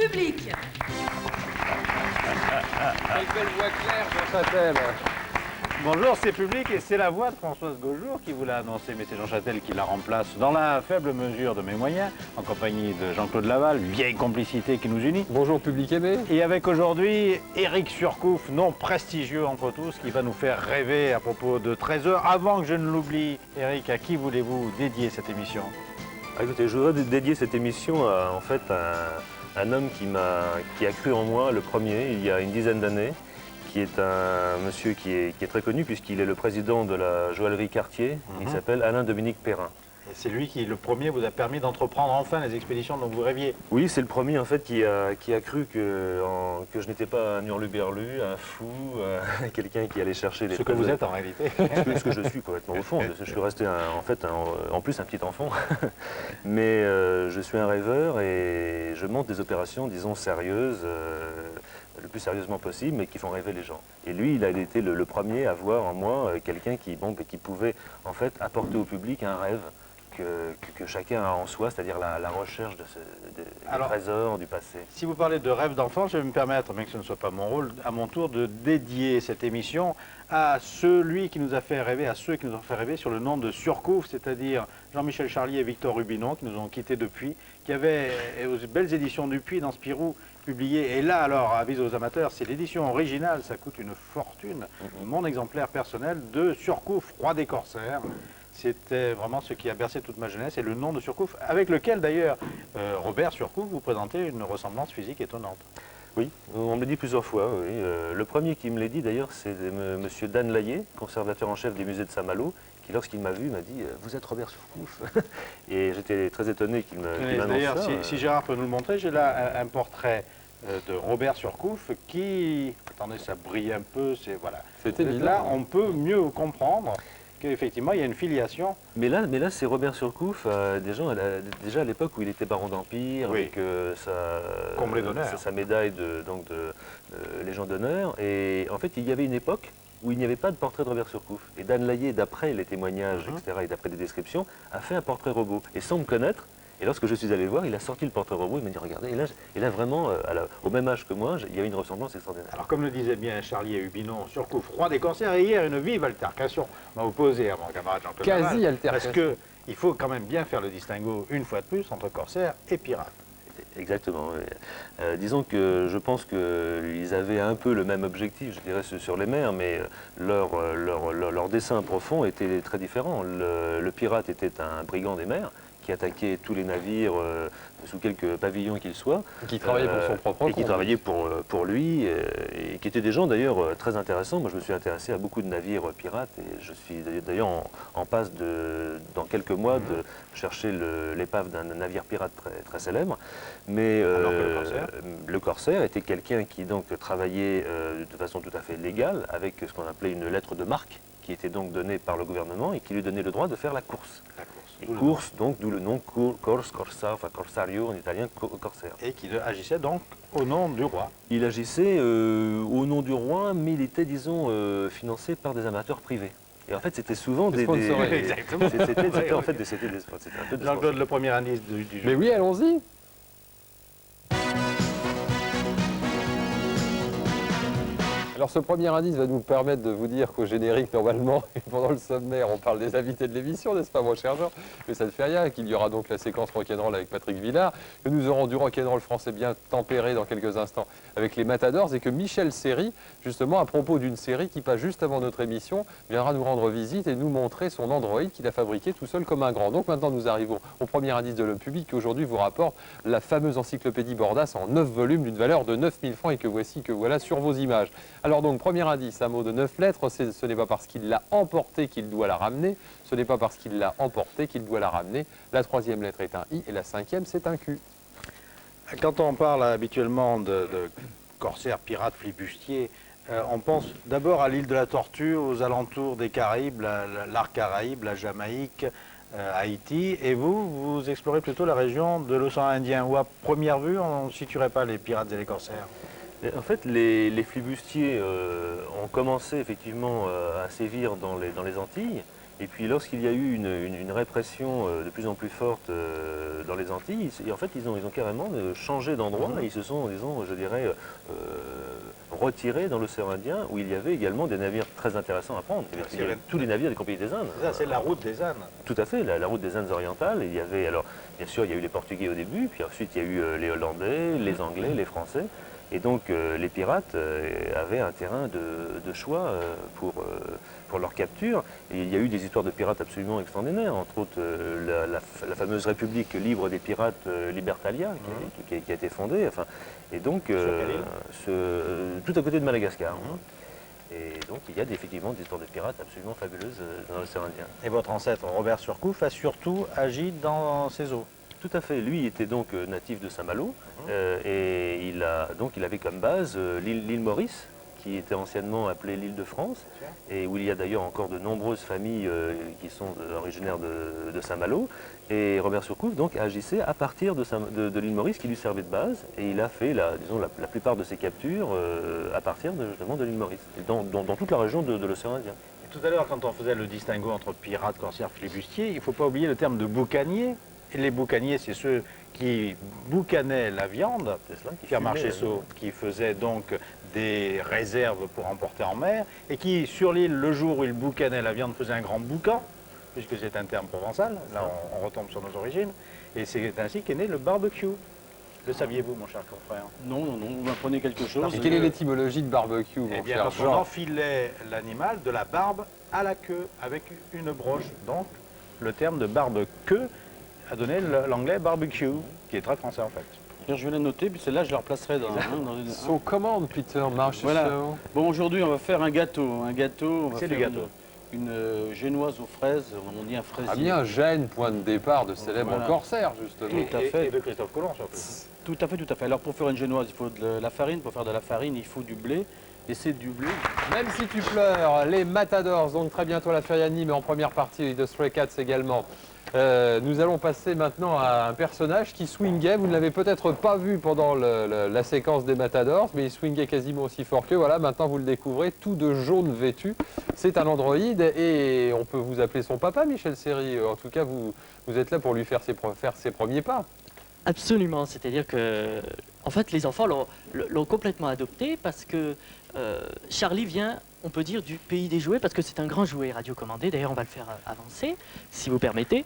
public. Quelle belle voix claire, Jean Châtel. Bonjour, c'est Public et c'est la voix de Françoise Gaujour qui vous l'a annoncé, mais c'est Jean Châtel qui la remplace dans la faible mesure de mes moyens, en compagnie de Jean-Claude Laval, vieille complicité qui nous unit. Bonjour Public aimé. Et avec aujourd'hui Éric Surcouf, nom prestigieux entre tous, qui va nous faire rêver à propos de trésors. Avant que je ne l'oublie, Éric, à qui voulez-vous dédier cette émission? Écoutez, je voudrais dédier cette émission à un homme qui a cru en moi le premier, il y a une dizaine d'années, qui est un monsieur qui est très connu puisqu'il est le président de la joaillerie Cartier. Il s'appelle Alain-Dominique Perrin. Et c'est lui qui, le premier, vous a permis d'entreprendre enfin les expéditions dont vous rêviez. Oui, c'est le premier en fait qui a cru que je n'étais pas un hurluberlu, un fou, quelqu'un qui allait chercher les Ce que vous êtes en réalité. Ce que je suis complètement au fond. Je suis resté en plus un petit enfant. Mais je suis un rêveur et je monte des opérations, disons, sérieuses, le plus sérieusement possible, mais qui font rêver les gens. Et lui, il a été le premier à voir en moi quelqu'un qui pouvait en fait apporter au public un rêve que chacun a en soi, c'est-à-dire la recherche des trésors du passé. Si vous parlez de rêve d'enfant, je vais me permettre, même que ce ne soit pas mon rôle, à mon tour de dédier cette émission à celui qui nous a fait rêver, à ceux qui nous ont fait rêver sur le nom de Surcouf, c'est-à-dire Jean-Michel Charlier et Victor Rubinon, qui nous ont quittés depuis, qui avaient, aux belles éditions Dupuis dans Spirou, publié. Et là, alors, avis aux amateurs, c'est l'édition originale, ça coûte une fortune. Mon exemplaire personnel de Surcouf, roi des corsaires. C'était vraiment ce qui a bercé toute ma jeunesse et le nom de Surcouf, avec lequel d'ailleurs Robert Surcouf vous présentait une ressemblance physique étonnante. Oui, on me l'a dit plusieurs fois. Oui. Le premier qui me l'a dit d'ailleurs, c'est monsieur Dan Layet, conservateur en chef des musées de Saint-Malo, qui lorsqu'il m'a vu m'a dit « Vous êtes Robert Surcouf ?» Et j'étais très étonné qu'il m'annonce ça. D'ailleurs, si Gérard peut nous le montrer, j'ai là un portrait de Robert Surcouf qui... Attendez, ça brille un peu, c'est... Voilà. C'était là, on peut mieux comprendre qu'effectivement, il y a une filiation. Mais là c'est Robert Surcouf, déjà à l'époque où il était baron d'Empire, Oui. avec sa médaille de Légion d'honneur. Et en fait, il y avait une époque où il n'y avait pas de portrait de Robert Surcouf. Et Dan Layet, d'après les témoignages, etc., et d'après des descriptions, a fait un portrait robot. Et sans me connaître, et lorsque je suis allé le voir, il a sorti le portrait robot, il m'a dit regardez, et là vraiment, au même âge que moi, il y a une ressemblance extraordinaire. Alors comme le disait bien Charlier Hubinon, Surcouf, roi des corsaires, et hier une vive altercation m'a opposé à mon camarade Jean-Claude Laval. Quasi-altercation. Parce qu'il faut quand même bien faire le distinguo, une fois de plus, entre corsaires et pirates. Exactement. Disons que je pense qu'ils avaient un peu le même objectif, je dirais, sur les mers, mais leur dessein profond était très différent. Le pirate était un brigand des mers, qui attaquait tous les navires sous quelque pavillon qu'ils soient. Qui travaillait pour son propre compte. Et qui travaillait pour lui, et qui étaient des gens d'ailleurs très intéressants. Moi je me suis intéressé à beaucoup de navires pirates, et je suis d'ailleurs en passe dans quelques mois de chercher l'épave d'un navire pirate très célèbre. Mais le corsaire était quelqu'un qui donc travaillait de façon tout à fait légale, avec ce qu'on appelait une lettre de marque, qui était donc donnée par le gouvernement et qui lui donnait le droit de faire la course. Et course, donc, d'où le nom corsa, enfin corsario en italien, corsaire. Et qui agissait donc au nom du roi. Il agissait au nom du roi, mais il était, disons, financé par des amateurs privés. Et en fait, c'était souvent Exactement. C'était en fait un peu des Jean-Claude, le premier indice du jeu. Mais oui, allons-y. Alors ce premier indice va nous permettre de vous dire qu'au générique, normalement, et pendant le sommaire, on parle des invités de l'émission, n'est-ce pas mon cher Jean? Mais ça ne fait rien, qu'il y aura donc la séquence rock'n'roll avec Patrick Villard, que nous aurons du rock'n'roll français bien tempéré dans quelques instants avec les Matadors, et que Michel Serry, justement à propos d'une série qui passe juste avant notre émission, viendra nous rendre visite et nous montrer son Android qu'il a fabriqué tout seul comme un grand. Donc maintenant nous arrivons au premier indice de l'homme public qui aujourd'hui vous rapporte la fameuse encyclopédie Bordas en 9 volumes d'une valeur de 9000 francs et que voilà sur vos images. Alors donc, premier indice, un mot de 9 lettres, ce n'est pas parce qu'il l'a emporté qu'il doit la ramener, ce n'est pas parce qu'il l'a emporté qu'il doit la ramener. La troisième lettre est un I et la cinquième c'est un Q. Quand on parle habituellement de corsaires, pirates, flibustiers, on pense d'abord à l'île de la Tortue, aux alentours des Caraïbes, l'arc Caraïbe, la Jamaïque, Haïti, et vous explorez plutôt la région de l'océan Indien, où à première vue, on ne situerait pas les pirates et les corsaires. En fait, les flibustiers ont commencé effectivement à sévir dans les Antilles, Et puis lorsqu'il y a eu une répression de plus en plus forte dans les Antilles, en fait ils ont carrément changé d'endroit et ils se sont, disons, je dirais, retirés dans l'océan Indien où il y avait également des navires très intéressants à prendre. Il y avait tous les navires des compagnies des Indes. Ça, c'est la route des ânes. Tout à fait, la route des Indes orientales. Il y avait, alors, bien sûr, il y a eu les Portugais au début, puis ensuite il y a eu les Hollandais, les Anglais, les Français. Et donc les pirates avaient un terrain de choix pour leur capture. Et il y a eu des histoires de pirates absolument extraordinaires, entre autres la fameuse République libre des pirates Libertalia qui a été fondée. Enfin, et donc tout à côté de Madagascar. Et donc il y a effectivement des histoires de pirates absolument fabuleuses dans l'océan Indien. Et votre ancêtre, Robert Surcouf, a surtout agi dans ces eaux. Tout à fait. Lui était donc natif de Saint-Malo et il avait comme base l'île Maurice, qui était anciennement appelée l'île de France, et où il y a d'ailleurs encore de nombreuses familles qui sont originaires de Saint-Malo. Et Robert Surcouf donc agissait à partir de l'île Maurice qui lui servait de base, et il a fait la plupart de ses captures à partir justement de l'île Maurice, et dans toute la région de l'océan Indien. Et tout à l'heure, quand on faisait le distinguo entre pirates, corsaires, flibustiers, il ne faut pas oublier le terme de boucanier. Et les boucaniers, c'est ceux qui boucanaient la viande, Pierre Marchessault, qui faisait donc des réserves pour emporter en mer, et qui, sur l'île, le jour où il boucanait la viande, faisait un grand boucan, puisque c'est un terme provençal, là on retombe sur nos origines, et c'est ainsi qu'est né le barbecue. Le saviez-vous, mon cher confrère? Non, vous m'apprenez quelque chose. Et quelle est l'étymologie de barbecue, mon Eh bien, cher quand on Jean? enfilait l'animal de la barbe à la queue, avec une broche. Donc, le terme de barbe-queue a donné l'anglais barbecue, qui est très français en fait. Je vais la noter, puis celle-là, je la replacerai dans une... So commande, Peter Marchessault. Voilà. Bon, aujourd'hui, on va faire un gâteau. C'est du gâteau. Une génoise aux fraises, on dit un fraisier. Ah bien, Gênes, point de départ de célèbres Voilà. corsaires, justement. Tout à fait. Et de Christophe Colomb surtout. Tout à fait, tout à fait. Alors, pour faire une génoise, il faut de la farine. Pour faire de la farine, il faut du blé. Et c'est du blé. Même si tu pleures, les Matadors, donc très bientôt la Feriani, mais en première partie de Stray Cats également. Nous allons passer maintenant à un personnage qui swingait. Vous ne l'avez peut-être pas vu pendant la séquence des Matadors, mais il swingait quasiment aussi fort que. Voilà, maintenant vous le découvrez, tout de jaune vêtu. C'est un androïde et on peut vous appeler son papa, Michel Serry. En tout cas, vous êtes là pour lui faire ses premiers pas. Absolument, c'est-à-dire que, en fait, les enfants l'ont complètement adopté parce que Charlie vient, on peut dire, du pays des jouets, parce que c'est un grand jouet radiocommandé. D'ailleurs, on va le faire avancer, si vous permettez.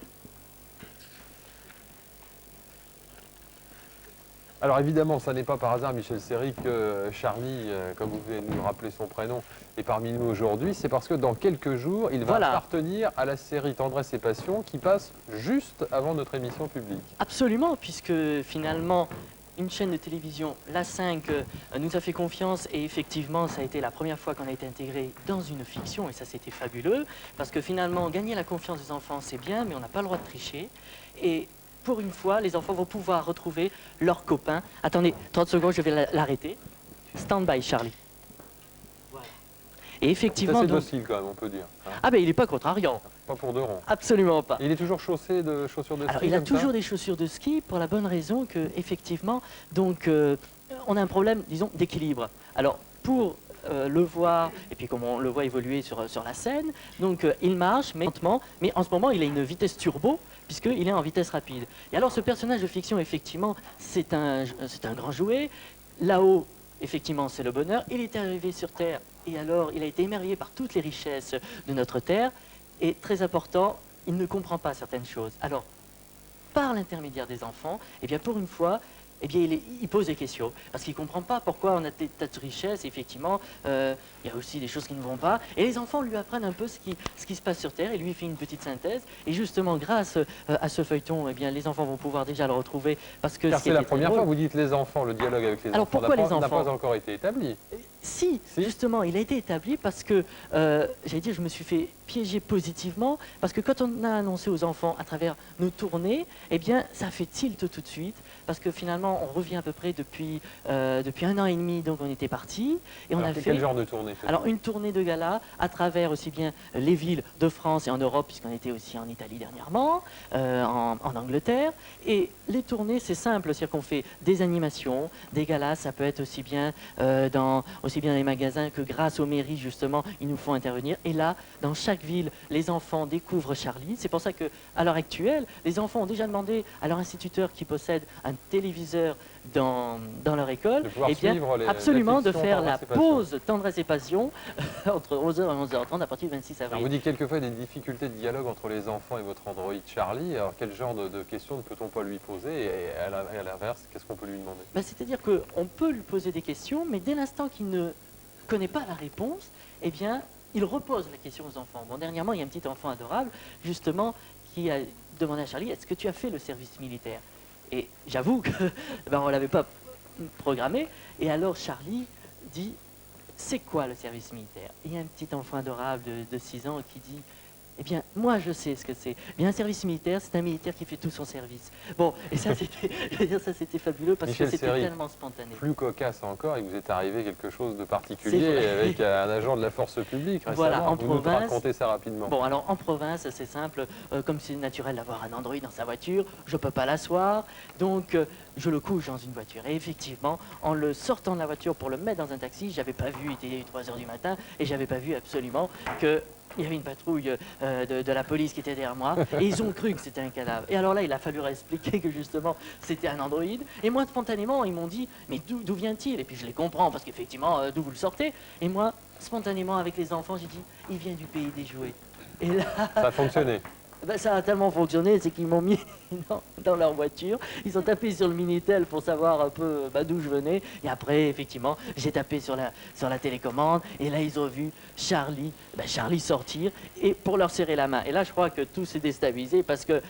Alors évidemment, ça n'est pas par hasard, Michel Serry, que Charlie, comme vous venez de nous rappeler son prénom, est parmi nous aujourd'hui. C'est parce que dans quelques jours, il va Voilà. appartenir à la série Tendresse et Passion qui passe juste avant notre émission publique. Absolument, puisque finalement, une chaîne de télévision, la 5, nous a fait confiance et effectivement, ça a été la première fois qu'on a été intégré dans une fiction et ça, c'était fabuleux. Parce que finalement, gagner la confiance des enfants, c'est bien, mais on n'a pas le droit de tricher. Et pour une fois, les enfants vont pouvoir retrouver leurs copains. Attendez, 30 secondes, je vais l'arrêter. Stand by, Charlie. Voilà. Et C'est effectivement... assez donc- docile quand même, on peut dire. Hein. Ah ben, il n'est pas contrariant. Pas pour deux ronds. Absolument pas. Et il est toujours chaussé de chaussures de ski. Alors, il a comme ça toujours des chaussures de ski pour la bonne raison que, effectivement, donc, on a un problème, disons, d'équilibre. Alors, pour le voir, et puis comme on le voit évoluer sur la scène, donc il marche, mais lentement, mais en ce moment, il a une vitesse turbo, puisqu'il est en vitesse rapide. Et alors, ce personnage de fiction, effectivement, c'est un grand jouet. Là-haut, effectivement, c'est le bonheur. Il est arrivé sur Terre, et alors, il a été émerveillé par toutes les richesses de notre Terre. Et très important, il ne comprend pas certaines choses. Alors, par l'intermédiaire des enfants, eh bien, pour une fois, eh bien, il pose des questions. Parce qu'il ne comprend pas pourquoi on a des tas de richesses. Effectivement, il y a aussi des choses qui ne vont pas. Et les enfants lui apprennent un peu ce qui se passe sur Terre. Et lui, il fait une petite synthèse. Et justement, grâce à ce feuilleton, eh bien, les enfants vont pouvoir déjà le retrouver. Parce que Car ce qui c'est la était très première fois, drôle- vous dites les enfants, le dialogue avec les Alors, enfants pourquoi les n'a enfants pas encore été établi. Si, Si. justement, il a été établi parce que, j'allais dire, je me suis fait piéger positivement, parce que quand on a annoncé aux enfants à travers nos tournées, eh bien, ça a fait tilt tout de suite, parce que finalement, effectivement, on revient à peu près depuis 1 an et demi, donc on était parti. Et on Alors, a fait quel genre de tournée alors une tournée de gala à travers aussi bien les villes de France et en Europe, puisqu'on était aussi en Italie dernièrement, en Angleterre. Et les tournées, c'est simple, c'est-à-dire qu'on fait des animations, des galas, ça peut être aussi bien dans les magasins que grâce aux mairies, justement, ils nous font intervenir. Et là, dans chaque ville, les enfants découvrent Charlie. C'est pour ça qu'à l'heure actuelle, les enfants ont déjà demandé à leur instituteur qui possède un téléviseur dans leur école, De pouvoir eh bien, suivre absolument de l'affection faire la Tendresse et Passion. pause Tendresse et Passion entre 11h et 11h30 à partir du 26 Alors, avril. vous dites quelquefois des difficultés de dialogue entre les enfants et votre androïde Charlie. Alors quel genre de questions ne peut-on pas lui poser et à l'inverse, qu'est-ce qu'on peut lui demander? Ben, c'est-à-dire qu'on peut lui poser des questions, mais dès l'instant qu'il ne connaît pas la réponse, eh bien, il repose la question aux enfants. Bon, dernièrement, il y a un petit enfant adorable, justement, qui a demandé à Charlie, est-ce que tu as fait le service militaire? Et j'avoue que on ne l'avait pas programmé. Et alors Charlie dit, c'est quoi le service militaire? Et il y a un petit enfant adorable de 6 ans qui dit, eh bien, moi, je sais ce que c'est. Bien, un service militaire, c'est un militaire qui fait tout son service. Bon, et ça, c'était, je veux dire, ça, c'était fabuleux parce Michel que c'était Serry, tellement spontané. Plus cocasse encore, il vous est arrivé quelque chose de particulier C'est vrai. avec un agent de la force publique récemment. Voilà, en vous nous province. racontez ça rapidement. Bon, alors en province, c'est simple, comme c'est naturel d'avoir un Android dans sa voiture, je ne peux pas l'asseoir, donc je le couche dans une voiture. Et effectivement, en le sortant de la voiture pour le mettre dans un taxi, j'avais pas vu, il était 3 h du matin, et j'avais pas vu absolument que il y avait une patrouille de la police qui était derrière moi, et ils ont cru que c'était un cadavre. Et alors là, il a fallu expliquer que justement, c'était un androïde. Et moi, spontanément, ils m'ont dit, mais d'où vient-il? Et puis je les comprends, parce qu'effectivement, d'où vous le sortez? Et moi, spontanément, avec les enfants, j'ai dit, il vient du pays des jouets. Et là, Ça a fonctionné. ben, ça a tellement fonctionné, c'est qu'ils m'ont mis dans leur voiture. Ils ont tapé sur le Minitel pour savoir un peu d'où je venais. Et après, effectivement, j'ai tapé sur la télécommande. Et là, ils ont vu Charlie sortir et pour leur serrer la main. Et là, je crois que tout s'est déstabilisé parce qu'ils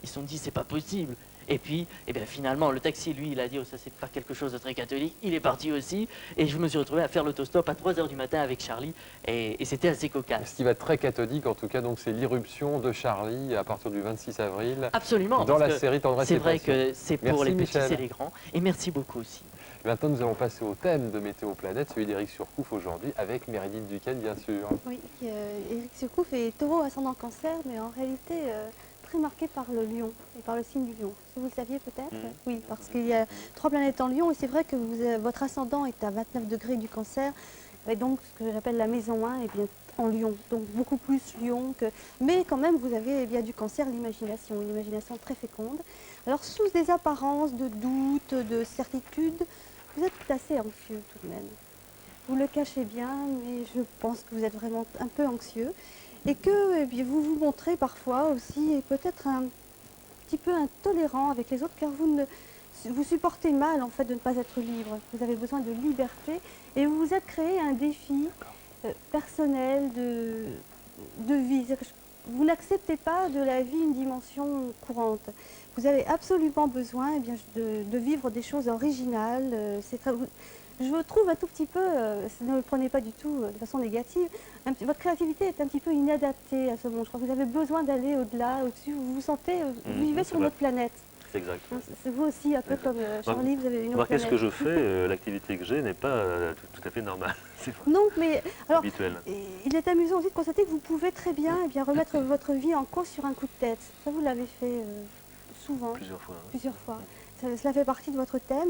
se sont dit, c'est pas possible. Et puis, eh bien, finalement, le taxi, lui, il a dit, oh, ça, c'est pas quelque chose de très catholique. Il est parti aussi. Et je me suis retrouvé à faire l'autostop à 3 h du matin avec Charlie. Et c'était assez Ce cocasse. qui va être très cathodique, en tout cas, donc c'est l'irruption de Charlie à partir du 26 avril Absolument. dans parce la que série Tendresse c'est et vrai Passion. que c'est pour Merci, les petits Michel. et les grands. Et merci beaucoup aussi. Maintenant, nous allons passer au thème de Météo Planète, celui d'Éric Surcouf aujourd'hui, avec Meredith Duquesne, bien sûr. Oui, Éric Surcouf est taureau ascendant cancer, mais en réalité très marqué par le lion et par le signe du lion. Est-ce que vous le saviez peut-être? Oui, parce qu'il y a 3 planètes en lion et c'est vrai que votre ascendant est à 29 degrés du cancer, et donc ce que j'appelle la maison 1 est bien en lion, donc beaucoup plus lion que... Mais quand même, vous avez bien du cancer l'imagination, une imagination très féconde. Alors sous des apparences de doute, de certitude, vous êtes assez anxieux tout de même. Vous le cachez bien, mais je pense que vous êtes vraiment un peu anxieux. Et que vous vous montrez parfois aussi peut-être un petit peu intolérant avec les autres, car vous supportez mal en fait de ne pas être libre. Vous avez besoin de liberté et vous vous êtes créé un défi personnel de vie. Vous n'acceptez pas de la vie une dimension courante. Vous avez absolument besoin de vivre des choses originales. Je trouve un tout petit peu, ne le prenez pas du tout de façon négative, votre créativité est un petit peu inadaptée à ce monde. Je crois que vous avez besoin d'aller au-delà, au-dessus. Vous vous sentez, vous vivez sur notre planète. C'est exact. C'est vous aussi, un peu comme Charlie, vous avez une autre Remarquez, ce planète. que je fais, l'activité que j'ai n'est pas tout à fait normale. C'est Non, mais alors, habituel. il est amusant aussi de constater que vous pouvez très bien, remettre votre vie en cause sur un coup de tête. Ça, vous l'avez fait souvent, Plusieurs fois. oui. plusieurs fois. Cela fait partie de votre thème.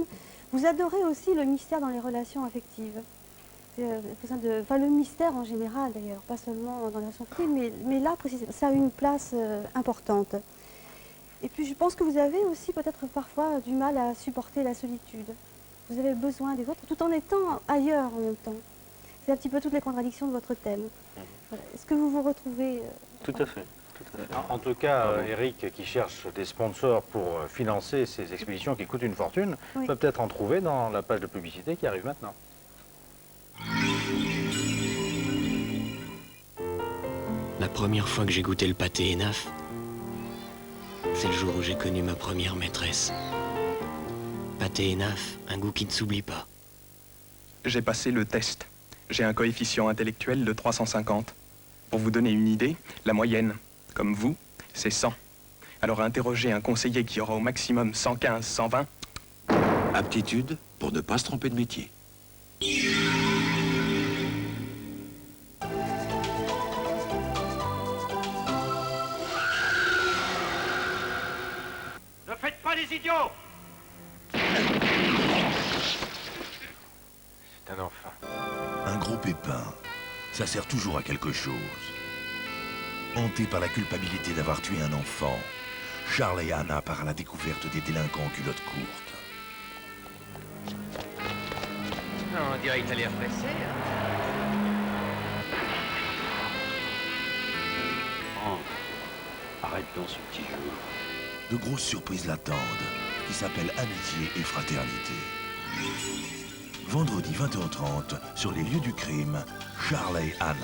Vous adorez aussi le mystère dans les relations affectives. Le mystère en général d'ailleurs, pas seulement dans les relations affectives, mais là précisément, ça a une place importante. Et puis je pense que vous avez aussi peut-être parfois du mal à supporter la solitude. Vous avez besoin des autres tout en étant ailleurs en même temps. C'est un petit peu toutes les contradictions de votre thème. Voilà. Est-ce que vous vous retrouvez Tout à fait. En tout cas, Eric, qui cherche des sponsors pour financer ces expéditions qui coûtent une fortune, Oui. peut peut-être en trouver dans la page de publicité qui arrive maintenant. La première fois que j'ai goûté le pâté Enaf, c'est le jour où j'ai connu ma première maîtresse. Pâté Enaf, un goût qui ne s'oublie pas. J'ai passé le test. J'ai un coefficient intellectuel de 350. Pour vous donner une idée, la moyenne, comme vous, c'est 100. Alors interrogez un conseiller qui aura au maximum 115, 120. Aptitude pour ne pas se tromper de métier. Ne faites pas les idiots! C'est un enfant. Un gros pépin, ça sert toujours à quelque chose. Hantés par la culpabilité d'avoir tué un enfant, Charles et Anna partent à la découverte des délinquants aux culottes courtes. On dirait que t'as l'air pressé. Arrête donc ce petit jeu. De grosses surprises l'attendent, qui s'appellent Amitié et Fraternité. Vendredi 20h30, sur les lieux du crime, Charles et Anna.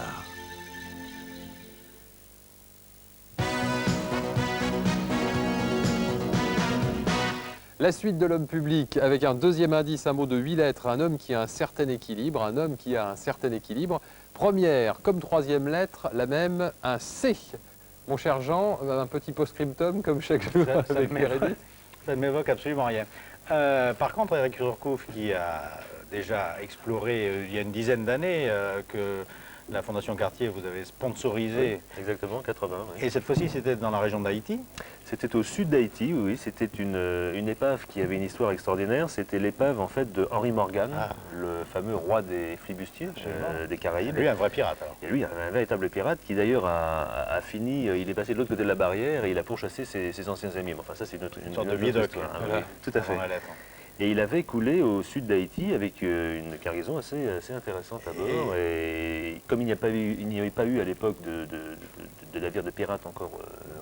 La suite de l'homme public, avec un deuxième indice, un mot de 8 lettres, un homme qui a un certain équilibre, un homme qui a un certain équilibre. Première, comme troisième lettre, la même, un C. Mon cher Jean, un petit post-scriptum comme chaque jour avec Meredith. Ça ne m'évoque absolument rien. Par contre, Eric Surcouf, qui a déjà exploré il y a une dizaine d'années que la Fondation Cartier vous avez sponsorisé. Oui, exactement, 80. Oui. Et cette fois-ci, c'était dans la région d'Haïti? C'était au sud d'Haïti, oui. C'était une épave qui avait une histoire extraordinaire. C'était l'épave en fait de Henry Morgan, le fameux roi des flibustiers des Caraïbes. Lui, un vrai pirate alors. Et lui, un véritable pirate qui d'ailleurs a fini, il est passé de l'autre côté de la barrière et il a pourchassé ses anciens amis. Enfin ça c'est une sorte de autre viaduc. histoire, hein, oui, tout à fait. Et il avait coulé au sud d'Haïti avec une cargaison assez intéressante à bord. Et comme il n'y avait pas eu à l'époque de navires de pirates encore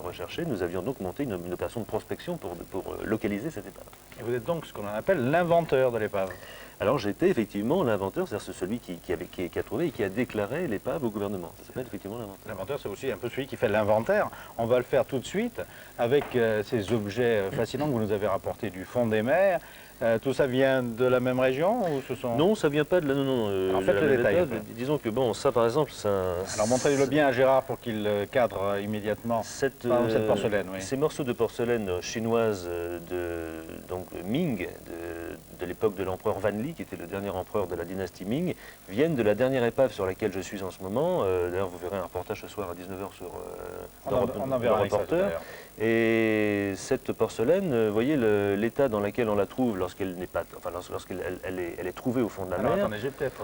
recherchés, nous avions donc monté une opération de prospection pour localiser cette épave. Et vous êtes donc ce qu'on appelle l'inventeur de l'épave? Alors j'étais effectivement l'inventeur, c'est-à-dire celui qui a trouvé et qui a déclaré l'épave au gouvernement. Ça s'appelle effectivement l'inventeur. L'inventeur, c'est aussi un peu celui qui fait l'inventaire. On va le faire tout de suite avec ces objets fascinants que vous nous avez rapportés du fond des mers. Tout ça vient de la même région ou ce sont... Non, ça vient pas de la... Non, faites le détail. Disons que bon, ça par exemple, Alors montrez-le bien à Gérard pour qu'il cadre immédiatement cette porcelaine. Oui. Ces morceaux de porcelaine chinoise donc Ming, de l'époque de l'empereur Wanli, qui était le dernier empereur de la dynastie Ming, viennent de la dernière épave sur laquelle je suis en ce moment. D'ailleurs, vous verrez un reportage ce soir à 19h sur on en verra Reporter. Et cette porcelaine, vous voyez l'état dans lequel on la trouve lorsqu'elle n'est pas, enfin lorsqu'elle est trouvée au fond de la mer. Attendez, j'ai peut-être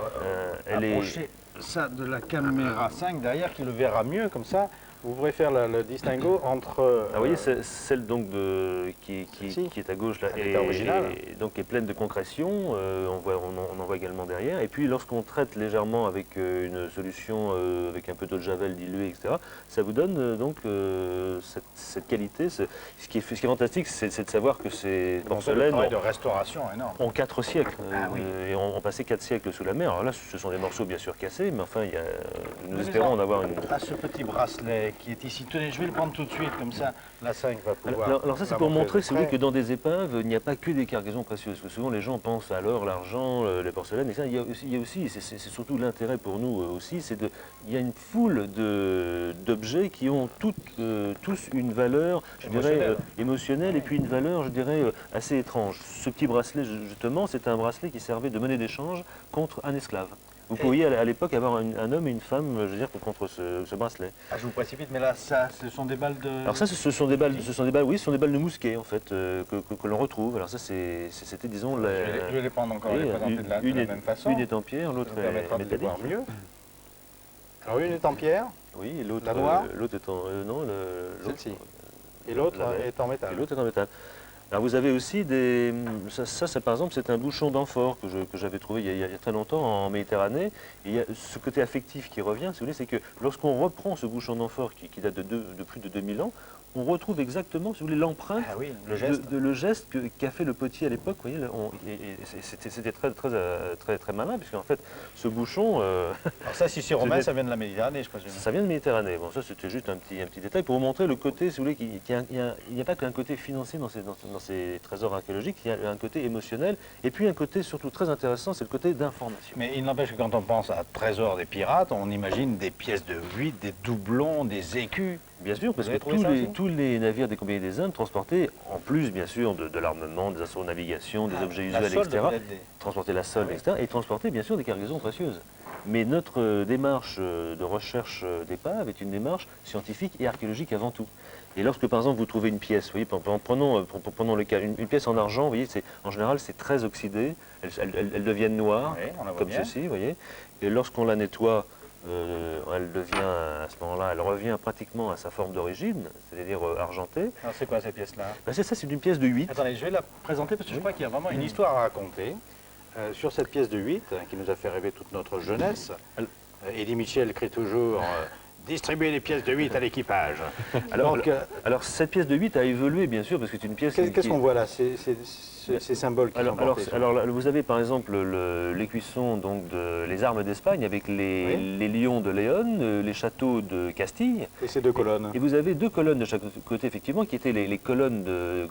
approché ça de la caméra 5 derrière qui le verra mieux comme ça. Vous pourrez faire le distinguo entre... vous voyez, celle donc qui est à gauche là, et donc est pleine de concrétion, on en voit également derrière. Et puis lorsqu'on traite légèrement avec une solution, avec un peu d'eau de javel diluée, etc., ça vous donne donc cette qualité. Ce qui est fantastique, c'est de savoir que ces porcelaines de restauration énorme. Ont 4 siècles, et ont passé 4 siècles sous la mer. Alors là, ce sont des morceaux bien sûr cassés, mais enfin, nous espérons en avoir une... Ce petit bracelet qui est ici. Tenez, je vais le prendre tout de suite, comme ça, la 5 va pouvoir... Alors ça, c'est pour montrer que dans des épaves, il n'y a pas que des cargaisons précieuses. Parce que souvent, les gens pensent à l'or, l'argent, les porcelaines, et ça, il y a aussi, c'est surtout l'intérêt pour nous aussi, il y a une foule d'objets qui ont tous une valeur, je dirais, émotionnelle, et puis une valeur, je dirais, assez étrange. Ce petit bracelet, justement, c'est un bracelet qui servait de monnaie d'échange contre un esclave. Vous pouviez à l'époque avoir un homme et une femme, je veux dire, contre ce bracelet. Je vous précipite, mais là, ça, ce sont des balles de... Alors ça, ce sont des balles de mousquet, en fait, que l'on retrouve. Alors ça, c'était, disons... Je vais les prendre encore, les présenter de la même façon. Une est en pierre, l'autre est métallique. Mieux. Alors une est en pierre. Oui, et l'autre... La noire. L'autre est en... non, celle-ci. Et l'autre est en métal. Et l'autre est en métal. Alors vous avez aussi des... Ça par exemple, c'est un bouchon d'amphore que j'avais trouvé il y a très longtemps en Méditerranée. Et il y a ce côté affectif qui revient, si vous voulez, c'est que lorsqu'on reprend ce bouchon d'amphore qui date de plus de 2000 ans, on retrouve exactement, si vous voulez, l'empreinte, le geste qu'a fait le potier à l'époque. Vous voyez, c'était très malin, puisqu'en fait, ce bouchon... Alors ça, si c'est romain, ça vient de la Méditerranée, je présume. Ça vient de Méditerranée. Bon, ça, c'était juste un petit détail pour vous montrer le côté, si vous voulez, il n'y a pas qu'un côté financier dans ces trésors archéologiques, il y a un côté émotionnel, et puis un côté surtout très intéressant, c'est le côté d'information. Mais il n'empêche que quand on pense à trésor des pirates, on imagine des pièces de 8, des doublons, des écus. Bien sûr, parce Vous que avez trouvé ça aussi tous les navires des Compagnies des Indes transportaient, en plus bien sûr de l'armement, des instruments de navigation, des objets La usuels, solde etc., venait des- transportaient la solde, etc., et transportaient bien sûr des cargaisons précieuses. Mais notre démarche de recherche d'épave est une démarche scientifique et archéologique avant tout. Et lorsque par exemple vous trouvez une pièce, vous voyez, prenons le cas, une pièce en argent, vous voyez, en général c'est très oxydé, elles deviennent noires, Oui, on la voit comme bien. ceci, vous voyez, et lorsqu'on la nettoie, elle devient, à ce moment-là, elle revient pratiquement à sa forme d'origine, c'est-à-dire argentée. Alors c'est quoi cette pièce-là? Ben, c'est ça, c'est une pièce de 8. Attendez, je vais la présenter parce que je crois qu'il y a vraiment une histoire à raconter sur cette pièce de 8 qui nous a fait rêver toute notre jeunesse. Eddie Mitchell crie toujours distribuer les pièces de 8 à l'équipage. Alors cette pièce de 8 a évolué bien sûr parce que c'est une pièce Qu'est-ce qui- qu'on voit là, ces symboles qui sont portés sur- alors là, vous avez par exemple l'écusson, donc les armes d'Espagne avec les lions de Léon, les châteaux de Castille. Et ces deux colonnes. Et vous avez deux colonnes de chaque côté effectivement qui étaient les colonnes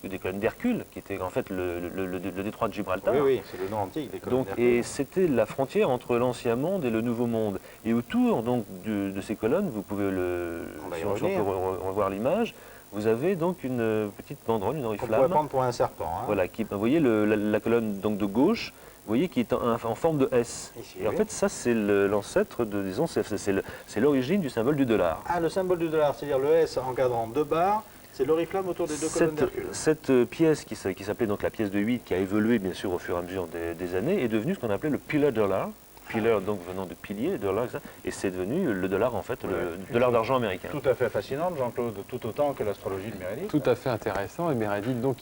des colonnes d'Hercule, qui étaient en fait le détroit de Gibraltar. Oui, oui, c'est le nom antique des colonnes. Donc, d'Hercule. et c'était la frontière entre l'ancien monde et le nouveau monde. Et autour donc, de ces colonnes, vous pouvez On va y si on peut revenir. revoir l'image, vous avez donc une petite banderole, une On pourrait oriflamme. prendre pour un serpent. Hein. Voilà, vous voyez la colonne donc de gauche, vous voyez qui est en forme de S. Ici, et en oui. fait, ça c'est l'ancêtre de, disons, c'est l'origine du symbole du dollar. Ah, le symbole du dollar, c'est-à-dire le S encadrant deux barres, c'est l'oriflamme autour des deux colonnes d'Hercule. Cette pièce qui s'appelait donc la pièce de 8, qui a évolué bien sûr au fur et à mesure des années, est devenue ce qu'on appelait le pillar dollar. Pillar donc venant de pilier, dollar, etc. Et c'est devenu le dollar en fait, le dollar d'argent américain. Tout à fait fascinante, Jean-Claude, tout autant que l'astrologie de Meredith. Tout à fait intéressant. Et Meredith, donc,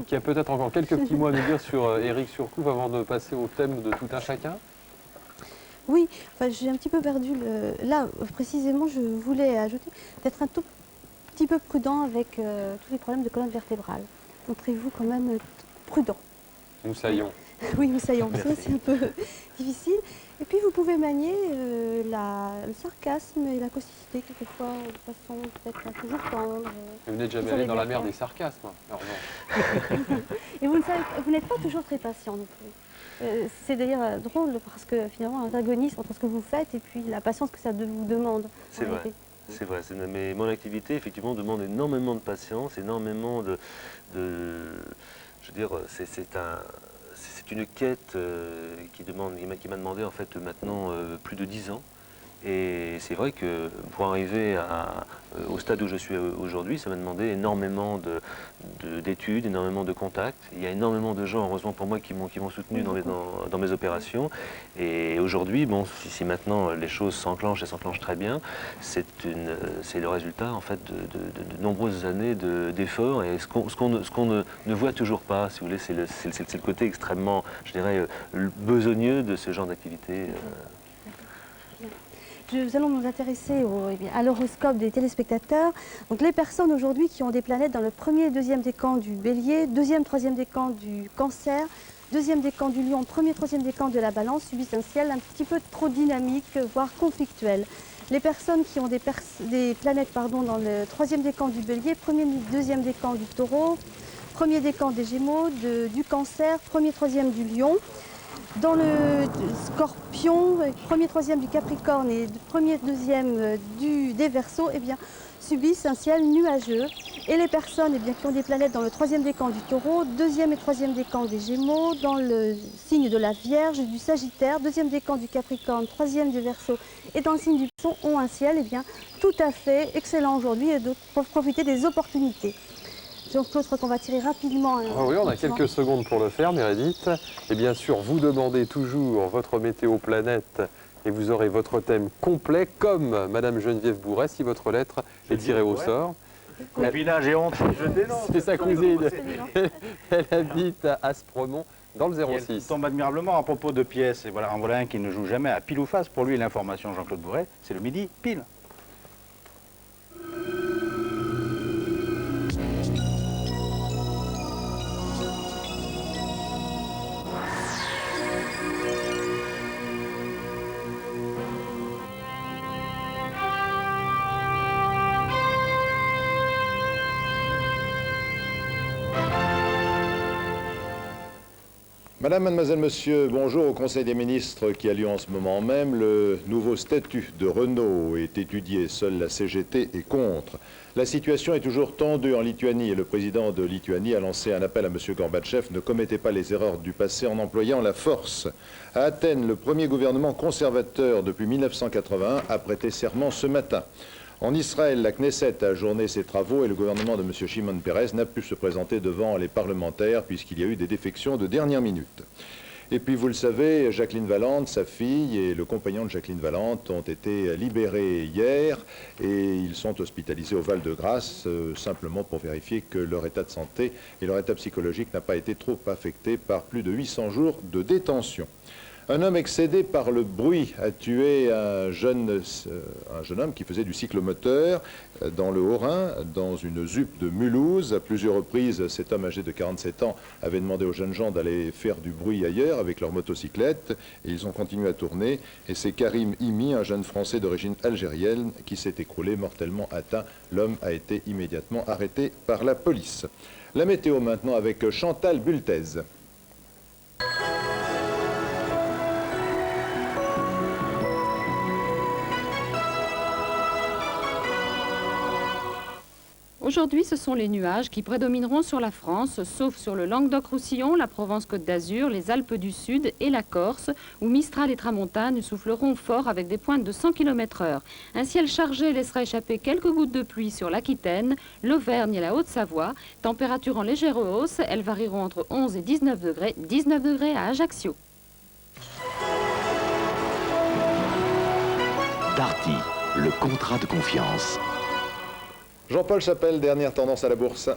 qui a peut-être encore quelques petits mots à nous dire sur Éric Surcouf avant de passer au thème de tout un chacun. Oui, enfin, j'ai un petit peu perdu le... Là, précisément, je voulais ajouter d'être un tout petit peu prudent avec tous les problèmes de colonne vertébrale. Montrez-vous quand même prudent. Nous saillons. Oui, nous saillons, parce que c'est un peu difficile. Et puis, vous pouvez manier le sarcasme et la causticité, quelquefois, de façon peut-être pas toujours tendre. Vous n'êtes jamais Vous allé savez dans la bien mer faire. des sarcasmes. Alors, non. Et vous n'êtes pas toujours très patient non plus. C'est d'ailleurs drôle parce que finalement, l'antagonisme entre ce que vous faites et puis la patience que ça vous demande. C'est en vrai. effet. C'est vrai, mais mon activité effectivement demande énormément de patience, énormément je veux dire, c'est une quête qui m'a demandé en fait maintenant plus de 10 ans. Et c'est vrai que pour arriver au stade où je suis aujourd'hui, ça m'a demandé énormément d'études, énormément de contacts. Il y a énormément de gens, heureusement pour moi, qui m'ont soutenu dans mes opérations. Et aujourd'hui, bon, si maintenant les choses s'enclenchent et s'enclenchent très bien, c'est le résultat en fait de nombreuses années d'efforts. Et ce qu'on ne voit toujours pas, si vous voulez, c'est le côté extrêmement, je dirais, besogneux de ce genre d'activité. Nous allons nous intéresser à l'horoscope des téléspectateurs. Donc les personnes aujourd'hui qui ont des planètes dans le premier et deuxième décan du Bélier, deuxième, troisième décan du Cancer, deuxième décan du Lion, premier, troisième décan de la Balance subissent un ciel un petit peu trop dynamique, voire conflictuel. Les personnes qui ont des planètes dans le troisième décan du Bélier, premier, deuxième décan du Taureau, premier décan des Gémeaux, du Cancer, premier, troisième du Lion. Dans le Scorpion, premier, troisième du Capricorne et premier, deuxième des Verseaux, eh bien, subissent un ciel nuageux. Et les personnes qui ont des planètes dans le troisième décan du Taureau, deuxième et troisième décan des Gémeaux, dans le signe de la Vierge, du Sagittaire, deuxième décan du Capricorne, troisième du Verseau et dans le signe du Poisson ont un ciel tout à fait excellent aujourd'hui et pour profiter des opportunités. Jean-Claude, je crois qu'on va tirer rapidement. Ah oui, on a quelques secondes pour le faire, Meredith. Et bien sûr, vous demandez toujours votre météo planète et vous aurez votre thème complet, comme Madame Geneviève Bourret, si votre lettre est tirée au sort. Copinage et honte, je dénonce. C'est sa cousine. Elle habite à Aspremont, dans le Elle 06. tombe admirablement à propos de pièces. Et voilà, en voilà un qui ne joue jamais à pile ou face. Pour lui, l'information, Jean-Claude Bourret, c'est le midi pile. Madame, mademoiselle, monsieur, bonjour. Au Conseil des ministres qui a lieu en ce moment même, le nouveau statut de Renault est étudié. Seule la CGT est contre. La situation est toujours tendue en Lituanie et le président de Lituanie a lancé un appel à M. Gorbatchev. Ne commettez pas les erreurs du passé en employant la force. À Athènes, le premier gouvernement conservateur depuis 1981 a prêté serment ce matin. En Israël, la Knesset a ajourné ses travaux et le gouvernement de M. Shimon Peres n'a pu se présenter devant les parlementaires puisqu'il y a eu des défections de dernière minute. Et puis, vous le savez, Jacqueline Valente, sa fille et le compagnon de Jacqueline Valente ont été libérés hier et ils sont hospitalisés au Val-de-Grâce simplement pour vérifier que leur état de santé et leur état psychologique n'a pas été trop affecté par plus de 800 jours de détention. Un homme excédé par le bruit a tué un jeune homme qui faisait du cyclomoteur dans le Haut-Rhin, dans une ZUP de Mulhouse. À plusieurs reprises, cet homme âgé de 47 ans avait demandé aux jeunes gens d'aller faire du bruit ailleurs avec leur motocyclette. Et ils ont continué à tourner. Et c'est Karim Imi, un jeune Français d'origine algérienne, qui s'est écroulé mortellement atteint. L'homme a été immédiatement arrêté par la police. La météo maintenant avec Chantal Bultez. Aujourd'hui, ce sont les nuages qui prédomineront sur la France, sauf sur le Languedoc-Roussillon, la Provence-Côte d'Azur, les Alpes du Sud et la Corse, où Mistral et Tramontane souffleront fort avec des pointes de 100 km/h. Un ciel chargé laissera échapper quelques gouttes de pluie sur l'Aquitaine, l'Auvergne et la Haute-Savoie. Température en légère hausse, elles varieront entre 11 et 19 degrés à Ajaccio. Darty, le contrat de confiance. Jean-Paul Chapelle, dernière tendance à la bourse.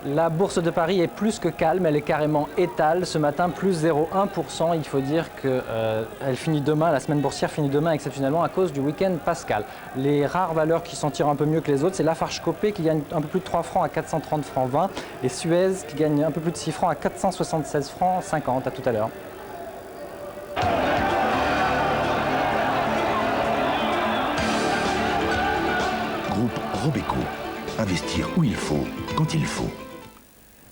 La bourse de Paris est plus que calme, elle est carrément étale. Ce matin, plus 0,1%. Il faut dire qu'elle finit demain, la semaine boursière finit demain exceptionnellement à cause du week-end pascal. Les rares valeurs qui s'en tirent un peu mieux que les autres, c'est Lafarge Copé qui gagne un peu plus de 3 francs à 430 francs 20 et Suez qui gagne un peu plus de 6 francs à 476 francs 50. À tout à l'heure. Groupe Robeco. Investir où il faut, quand il faut.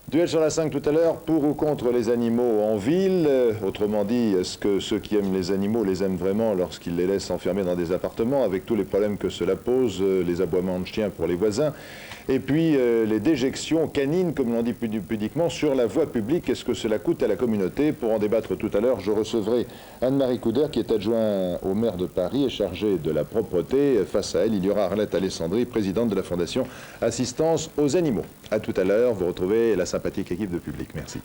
Duel sur la 5 tout à l'heure, pour ou contre les animaux en ville. Autrement dit, est-ce que ceux qui aiment les animaux les aiment vraiment lorsqu'ils les laissent enfermer dans des appartements, avec tous les problèmes que cela pose, les aboiements de chiens pour les voisins, et puis les déjections canines, comme l'on dit pudiquement, sur la voie publique. Est-ce que cela coûte à la communauté? Pour en débattre tout à l'heure, je recevrai Anne-Marie Couder, qui est adjoint au maire de Paris et chargée de la propreté. Face à elle, il y aura Arlette Alessandri, présidente de la Fondation Assistance aux animaux. À tout à l'heure, vous retrouvez la sympathique équipe de Public. Merci.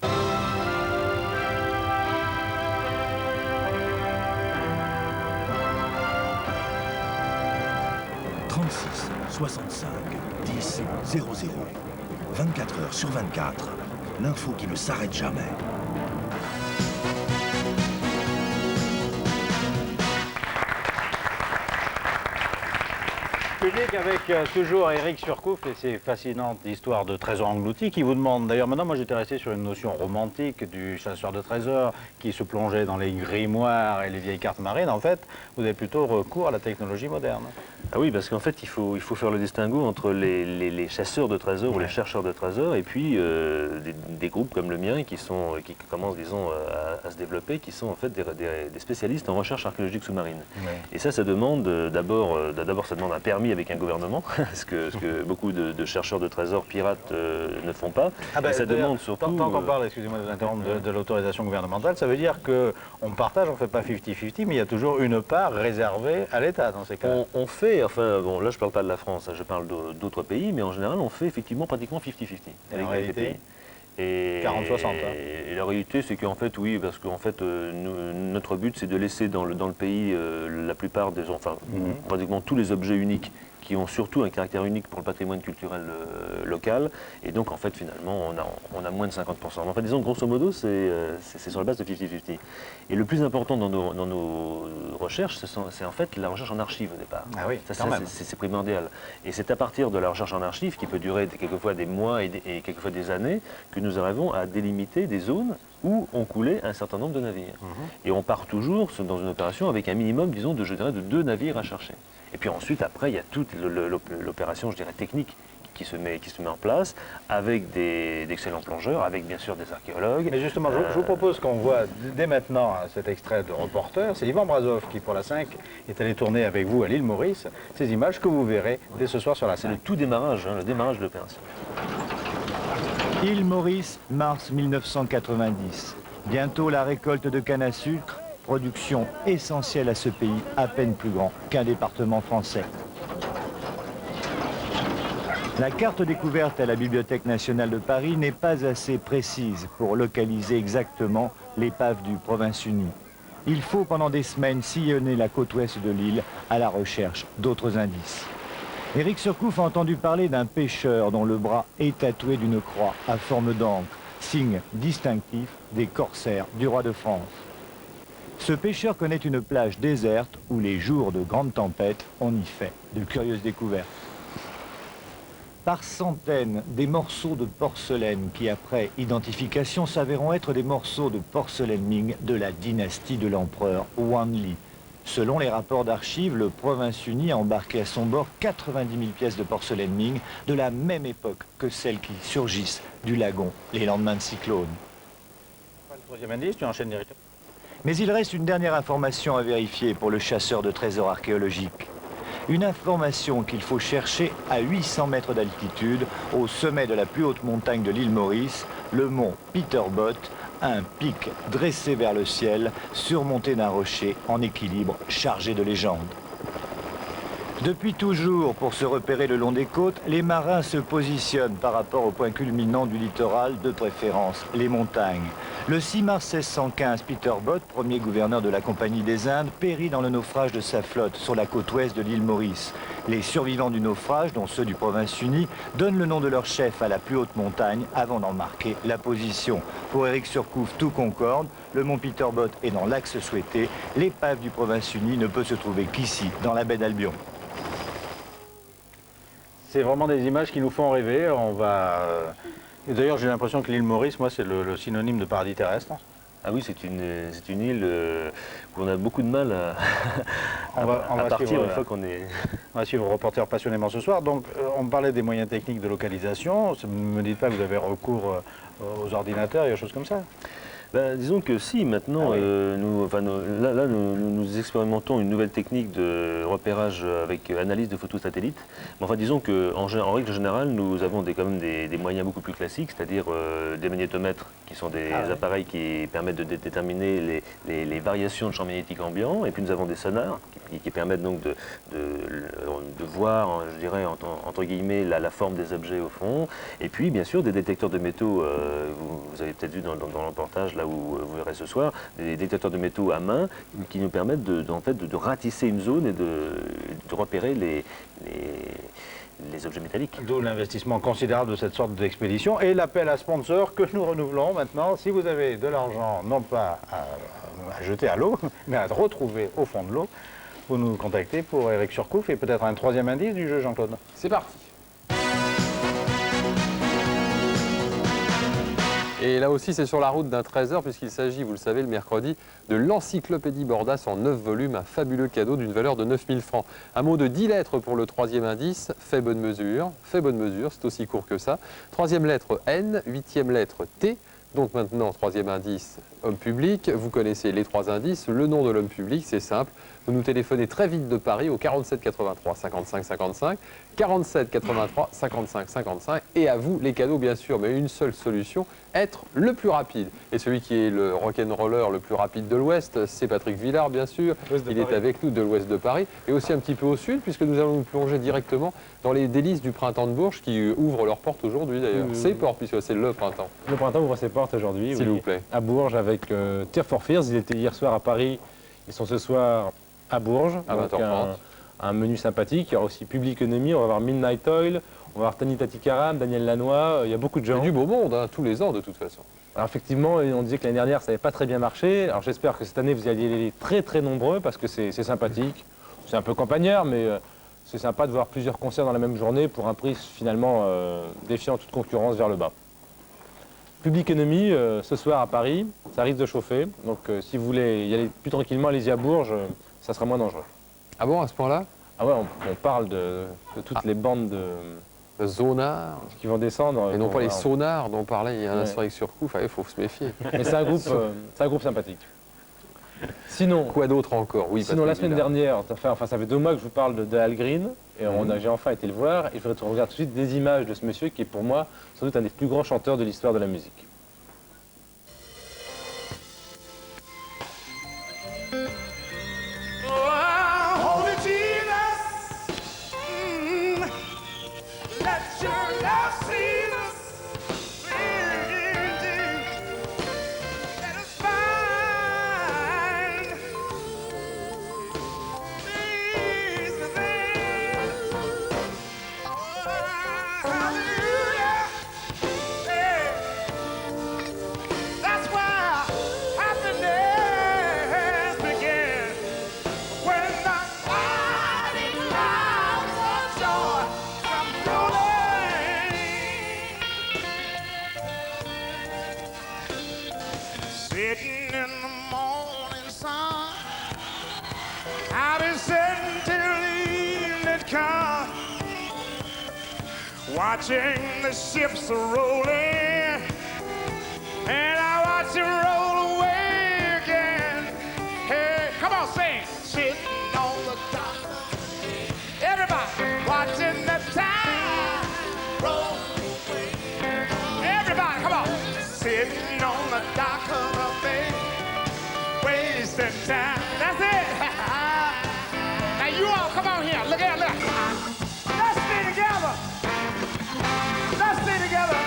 « 36 65 10 00 24 heures sur 24. L'info qui ne s'arrête jamais. Public avec toujours Éric Surcouf et ses fascinantes histoires de trésors engloutis qui vous demandent, d'ailleurs maintenant moi j'étais resté sur une notion romantique du chasseur de trésors qui se plongeait dans les grimoires et les vieilles cartes marines. En fait, vous avez plutôt recours à la technologie moderne. Ah oui, parce qu'en fait, il faut faire le distinguo entre les chasseurs de trésors ou les chercheurs de trésors et puis des groupes comme le mien qui commencent, disons, à se développer, qui sont en fait des spécialistes en recherche archéologique sous-marine. Ouais. Et ça demande d'abord ça demande un permis avec un gouvernement, ce que beaucoup de chercheurs de trésors pirates ne font pas. Ah ben, et ça demande surtout... Tant qu'on parle, excusez-moi de vous interrompre, de l'autorisation gouvernementale, ça veut dire qu'on partage, on ne fait pas 50-50, mais il y a toujours une part réservée à l'État dans ces cas. On fait, enfin, bon, là je ne parle pas de la France, je parle d'autres pays, mais en général on fait effectivement pratiquement 50-50 avec les pays. 40-60. Hein. Et la réalité, c'est qu'en fait, oui, parce qu'en fait, notre but, c'est de laisser dans le pays la plupart des, enfin, pratiquement tous les objets uniques qui ont surtout un caractère unique pour le patrimoine culturel local. Et donc, en fait, finalement, on a moins de 50%. En fait, disons, grosso modo, c'est sur la base de 50-50. Et le plus important dans nos recherches, c'est en fait la recherche en archives au départ. Ah oui, c'est primordial. Et c'est à partir de la recherche en archives, qui peut durer quelquefois des mois et quelquefois des années, que nous arrivons à délimiter des zones où ont coulé un certain nombre de navires. Et on part toujours dans une opération avec un minimum, disons, de 2 navires à chercher. Et puis ensuite, après, il y a toute l'opération, je dirais, technique qui se met en place, avec d'excellents plongeurs, avec bien sûr des archéologues. Mais justement, je vous propose qu'on voit dès maintenant cet extrait de reporter. C'est Yvan Brazov qui, pour la 5, est allé tourner avec vous à l'île Maurice. Ces images que vous verrez dès ce soir sur la 5. C'est le tout démarrage, le démarrage de l'opération. Île Maurice, mars 1990. Bientôt la récolte de canne à sucre, production essentielle à ce pays, à peine plus grand qu'un département français. La carte découverte à la Bibliothèque nationale de Paris n'est pas assez précise pour localiser exactement l'épave du Province-Unie. Il faut pendant des semaines sillonner la côte ouest de l'île à la recherche d'autres indices. Éric Surcouf a entendu parler d'un pêcheur dont le bras est tatoué d'une croix à forme d'encre, signe distinctif des corsaires du roi de France. Ce pêcheur connaît une plage déserte où les jours de grandes tempêtes, on y fait de curieuses découvertes. Par centaines, des morceaux de porcelaine qui, après identification, s'avéreront être des morceaux de porcelaine Ming de la dynastie de l'empereur Wanli. Selon les rapports d'archives, le Province-Unie a embarqué à son bord 90 000 pièces de porcelaine Ming de la même époque que celles qui surgissent du lagon les lendemains de cyclone. Le troisième indice, tu enchaînes directement. Mais il reste une dernière information à vérifier pour le chasseur de trésors archéologiques. Une information qu'il faut chercher à 800 mètres d'altitude, au sommet de la plus haute montagne de l'île Maurice, le mont Peterbot, un pic dressé vers le ciel, surmonté d'un rocher en équilibre chargé de légendes. Depuis toujours, pour se repérer le long des côtes, les marins se positionnent par rapport au point culminant du littoral, de préférence les montagnes. Le 6 mars 1615, Peterbot, premier gouverneur de la Compagnie des Indes, périt dans le naufrage de sa flotte sur la côte ouest de l'île Maurice. Les survivants du naufrage, dont ceux du Province-Unie, donnent le nom de leur chef à la plus haute montagne avant d'en marquer la position. Pour Éric Surcouf, tout concorde, le mont Peterbot est dans l'axe souhaité, l'épave du Province-Unie ne peut se trouver qu'ici, dans la baie d'Albion. C'est vraiment des images qui nous font rêver. On va... Et d'ailleurs, j'ai l'impression que l'île Maurice, moi, c'est le synonyme de paradis terrestre. Ah oui, c'est une île où on a beaucoup de mal à partir une fois qu'on est... On va suivre le reporter passionnément ce soir. Donc, on parlait des moyens techniques de localisation. Ne me dites pas que vous avez recours aux ordinateurs et aux choses comme ça. Ben, disons que si, maintenant, nous expérimentons une nouvelle technique de repérage avec analyse de photos satellites. Mais enfin, disons qu'en règle générale, nous avons quand même des moyens beaucoup plus classiques, c'est-à-dire des magnétomètres, qui sont des appareils qui permettent de déterminer les variations de champ magnétique ambiant. Et puis nous avons des sonars qui permettent donc de voir, je dirais, entre guillemets, la forme des objets au fond. Et puis, bien sûr, des détecteurs de métaux, vous avez peut-être vu dans le reportage, là où vous verrez ce soir, des détecteurs de métaux à main qui nous permettent de ratisser une zone et de repérer les objets métalliques. D'où l'investissement considérable de cette sorte d'expédition et l'appel à sponsors que nous renouvelons maintenant. Si vous avez de l'argent, non pas à jeter à l'eau, mais à retrouver au fond de l'eau, vous nous contactez pour Éric Surcouf et peut-être un troisième indice du jeu, Jean-Claude. C'est parti. Et là aussi, c'est sur la route d'un trésor, puisqu'il s'agit, vous le savez, le mercredi, de l'encyclopédie Bordas en 9 volumes, un fabuleux cadeau d'une valeur de 9 000 francs. Un mot de 10 lettres pour le troisième indice, fait bonne mesure, c'est aussi court que ça. Troisième lettre N, huitième lettre T. Donc maintenant, troisième indice, homme public. Vous connaissez les 3 indices. Le nom de l'homme public, c'est simple. Vous nous téléphonez très vite de Paris au 47 83 55 55, 47 83 55 55. Et à vous les cadeaux, bien sûr, mais une seule solution, être le plus rapide. Et celui qui est le rock'n'roller le plus rapide de l'Ouest, c'est Patrick Villard, bien sûr. Il est avec nous de l'Ouest de Paris et aussi un petit peu au Sud, puisque nous allons nous plonger directement dans les délices du printemps de Bourges qui ouvrent leurs portes aujourd'hui d'ailleurs. Ses portes, puisque c'est le printemps. Le printemps ouvre ses portes aujourd'hui. S'il vous plaît. À Bourges avec Tear for Fears. Ils étaient hier soir à Paris. Ils sont ce soir à Bourges. À 20h30. Un menu sympathique. Il y aura aussi Public Enemy. On va voir Midnight Oil. On va voir Tani Tatikaram, Daniel Lanois. Il y a beaucoup de gens. Il y a du beau monde, hein, tous les ans de toute façon. Alors effectivement, on disait que l'année dernière, ça n'avait pas très bien marché. Alors j'espère que cette année, vous y allez aller très très nombreux parce que c'est sympathique. C'est un peu campagnard, mais c'est sympa de voir plusieurs concerts dans la même journée pour un prix finalement défiant toute concurrence vers le bas. Public Enemy, ce soir à Paris, ça risque de chauffer. Donc si vous voulez y aller plus tranquillement, allez-y à Bourges, ça sera moins dangereux. Ah bon, à ce point-là? Ah ouais, on parle de toutes les bandes de zonards qui vont descendre. Et non pas les sonars dont on parlait il y a un instant avec Surcouf, il faut se méfier. Mais c'est un groupe sympathique. Sinon, quoi d'autre encore? Oui, sinon la semaine dernière, enfin ça fait 2 mois que je vous parle de Al Green, et j'ai enfin été le voir, et je regarde tout de suite des images de ce monsieur qui est pour moi sans doute un des plus grands chanteurs de l'histoire de la musique. Watching the ships rolling, and I watch them roll away again. Hey, come on, sing. Sitting on the dock. Everybody watching the tide roll away. Everybody, come on. Sitting on the dock of the bay, wasting time. That's it. Now you all come on here. Look at look. Let's stay together. Let's stay together.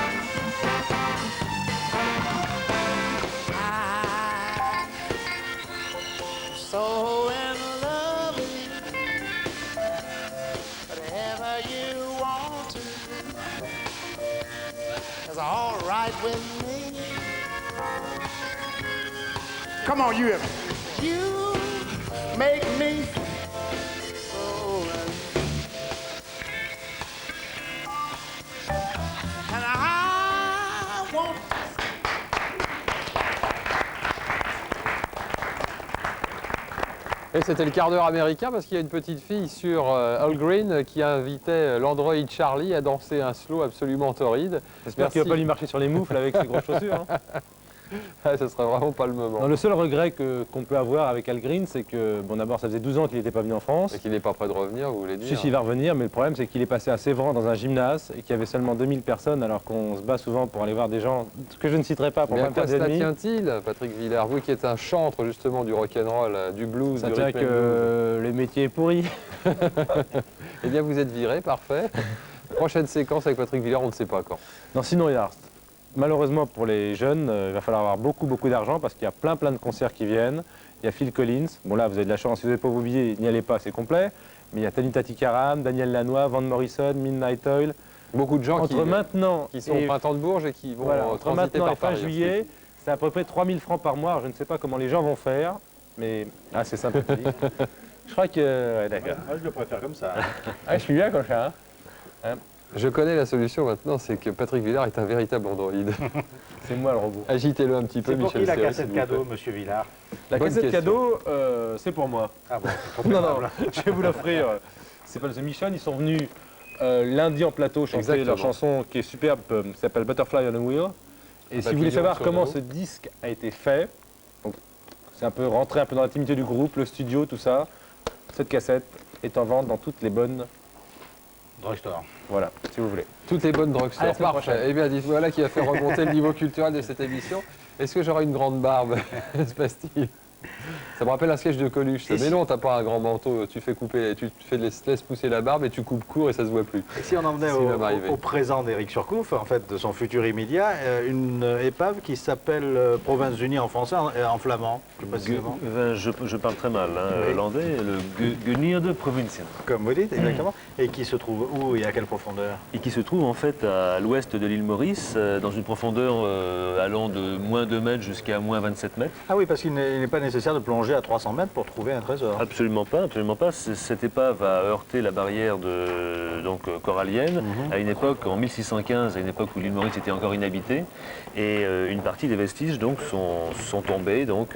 I'm so in love with you. Whatever you want to do is all right with me. Come on, you. You make me so and I won't. Et c'était le quart d'heure américain parce qu'il y a une petite fille sur Al Green qui invitait l'android Charlie à danser un slow absolument torride. J'espère qu'il ne va pas lui marcher sur les moufles avec ses grosses chaussures. Hein. Ah, ce serait vraiment pas le moment. Non, le seul regret qu'on peut avoir avec Al Green, c'est que, bon, d'abord, ça faisait 12 ans qu'il n'était pas venu en France. Et qu'il n'est pas prêt de revenir, vous voulez dire? Si, il va revenir, mais le problème, c'est qu'il est passé à Sévran dans un gymnase et qu'il y avait seulement 2000 personnes, alors qu'on se bat souvent pour aller voir des gens que je ne citerai pas pour mais pas me faire à quoi d'ennemis. cela tient-il, Patrick Villard? Vous qui êtes un chantre, justement, du rock'n'roll, du blues, ça du tient rhythm que le métier est pourri. Eh bien, vous êtes viré, parfait. Prochaine séquence avec Patrick Villard, on ne sait pas quand. Non, sinon, il y a... Malheureusement pour les jeunes, il va falloir avoir beaucoup d'argent parce qu'il y a plein de concerts qui viennent. Il y a Phil Collins, bon là vous avez de la chance, si vous n'avez pas vos billets, n'y allez pas, c'est complet. Mais il y a Tanita Tikaram, Daniel Lanois, Van Morrison, Midnight Oil. Beaucoup de gens qui sont au printemps de Bourges et qui vont entre maintenant et fin Paris, juillet, c'est à peu près 3000 francs par mois. Alors, je ne sais pas comment les gens vont faire, mais c'est sympathique. Je crois que... Ouais, d'accord. Moi je le préfère comme ça. Je suis bien comme ça. Hein. Je connais la solution maintenant, c'est que Patrick Villard est un véritable androïde. C'est moi le robot. Agitez-le un petit peu, Michel. C'est pour qui la Serres, cassette s'il vous cadeau, plaît. monsieur Villard? La cassette cadeau, c'est pour moi. Ah bon, non, je vais vous l'offrir. C'est pas The Mission, ils sont venus lundi en plateau chanter leur chanson qui est superbe, qui s'appelle Butterfly on a Wheel. Et si vous voulez savoir comment ce disque a été fait, c'est un peu rentrer un peu dans l'intimité du groupe, le studio, tout ça, cette cassette est en vente dans toutes les bonnes drugstore. Voilà, si vous voulez. Toutes les bonnes drugstores. Parfait. Eh bien, dites-moi là qui a fait remonter le niveau culturel de cette émission. Est-ce que j'aurai une grande barbe, se passe-t-il? Ça me rappelle un sketch de Coluche. Ça. Mais non, t'as pas un grand manteau. Tu fais couper, tu laisses pousser la barbe et tu coupes court et ça se voit plus. Et si on emmenait au présent d'Éric Surcouf, en fait, de son futur immédiat, une épave qui s'appelle Provinces Unies en français, en flamand. Je parle très mal hollandais, le Gunir de Provinciën. Comme vous dites, exactement. Et qui se trouve où et à quelle profondeur? Et qui se trouve en fait à l'ouest de l'île Maurice, dans une profondeur allant de moins 2 mètres jusqu'à moins 27 mètres. Ah oui, parce qu'il n'est pas nécessaire nécessaire de plonger à 300 mètres pour trouver un trésor. Absolument pas, absolument pas. Cette épave a heurté la barrière corallienne à une époque, en 1615, à une époque où l'île Maurice était encore inhabitée. Et une partie des vestiges donc, sont tombés donc,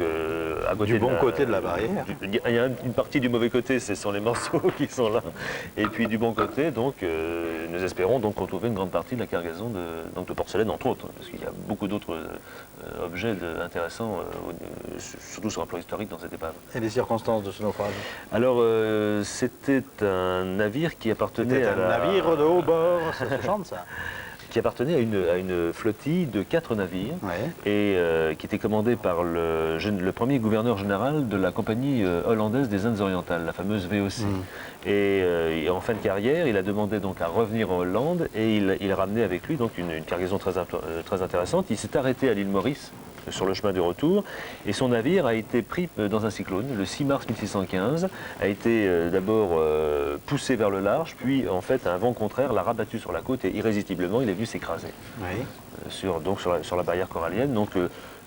à côté du bon côté de la barrière. Il y a une partie du mauvais côté, ce sont les morceaux qui sont là. Et puis du bon côté, donc, nous espérons donc retrouver une grande partie de la cargaison de porcelaine, entre autres, parce qu'il y a beaucoup d'autres objets intéressants, surtout sur un plan historique, dans cette épave. Et les circonstances de ce naufrage? Alors, c'était un navire qui appartenait à un navire de haut bord, ça se chante ça. Qui appartenait à une flottille de 4 navires et qui était commandé par le premier gouverneur général de la compagnie hollandaise des Indes orientales, la fameuse VOC. Et en fin de carrière, il a demandé donc à revenir en Hollande et il a ramené avec lui donc une cargaison très intéressante. Il s'est arrêté à l'île Maurice sur le chemin du retour et son navire a été pris dans un cyclone le 6 mars 1615, a été d'abord poussé vers le large, puis en fait un vent contraire l'a rabattu sur la côte et irrésistiblement il est venu s'écraser sur la barrière corallienne. Donc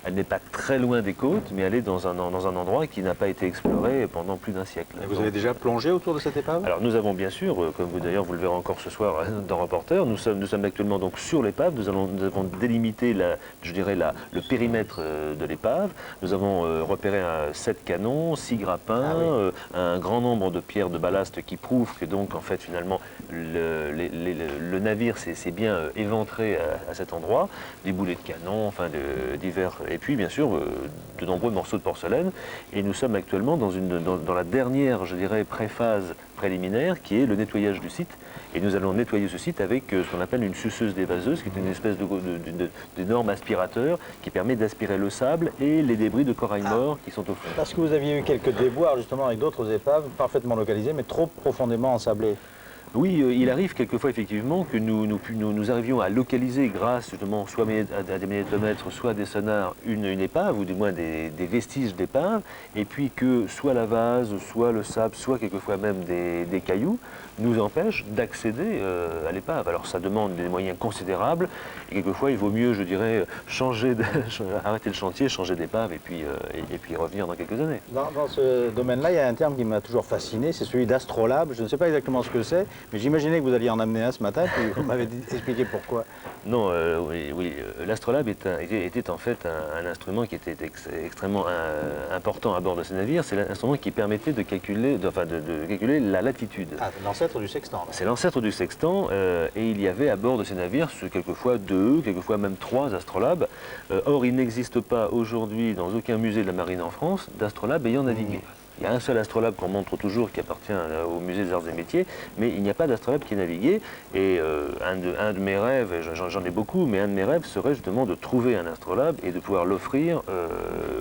elle n'est pas très loin des côtes, mais elle est dans un endroit qui n'a pas été exploré pendant plus d'1 siècle. Et vous avez déjà plongé autour de cette épave? Alors nous avons bien sûr, comme vous d'ailleurs vous le verrez encore ce soir dans Reporter, nous sommes actuellement donc sur l'épave, nous avons délimité le périmètre de l'épave, nous avons repéré 7 canons, 6 grappins, un grand nombre de pierres de ballast qui prouvent que donc en fait finalement le navire s'est bien éventré à cet endroit, des boulets de canon, enfin divers. Et puis, bien sûr, de nombreux morceaux de porcelaine. Et nous sommes actuellement dans la dernière, je dirais, préphase préliminaire, qui est le nettoyage du site. Et nous allons nettoyer ce site avec ce qu'on appelle une suceuse dévaseuse, qui est une espèce d'énorme aspirateur qui permet d'aspirer le sable et les débris de corail mort qui sont au fond. Parce que vous aviez eu quelques déboires, justement, avec d'autres épaves parfaitement localisées, mais trop profondément ensablées. Oui, il arrive quelquefois effectivement que nous arrivions à localiser grâce justement soit à des magnétomètres, soit à des sonars une épave, ou du moins des vestiges d'épave, et puis que soit la vase, soit le sable, soit quelquefois même des cailloux nous empêchent d'accéder à l'épave. Alors ça demande des moyens considérables, et quelquefois il vaut mieux, je dirais, arrêter le chantier, changer d'épave, et puis revenir dans quelques années. Dans ce domaine-là, il y a un terme qui m'a toujours fasciné, c'est celui d'astrolabe. Je ne sais pas exactement ce que c'est, mais j'imaginais que vous alliez en amener un ce matin, puis vous m'avez expliqué pourquoi. Non, oui, l'astrolabe était en fait un instrument qui était extrêmement important à bord de ces navires. C'est l'instrument qui permettait de calculer la latitude. Ah, l'ancêtre du sextant. C'est l'ancêtre du sextant, et il y avait à bord de ces navires quelquefois 2, quelquefois même 3 astrolabes. Or, il n'existe pas aujourd'hui dans aucun musée de la marine en France d'astrolabe ayant navigué. Il y a un seul astrolabe qu'on montre toujours qui appartient au musée des arts et métiers, mais il n'y a pas d'astrolabe qui est navigué. Et un de mes rêves, j'en ai beaucoup, mais un de mes rêves serait justement de trouver un astrolabe et de pouvoir l'offrir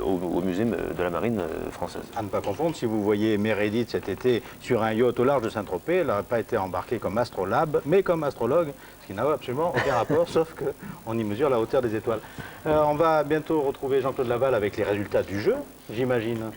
au musée de la marine française. À ne pas confondre, si vous voyez Meredith cet été sur un yacht au large de Saint-Tropez, elle n'aurait pas été embarquée comme astrolabe, mais comme astrologue, ce qui n'a absolument aucun rapport, sauf qu'on y mesure la hauteur des étoiles. On va bientôt retrouver Jean-Claude Laval avec les résultats du jeu, j'imagine.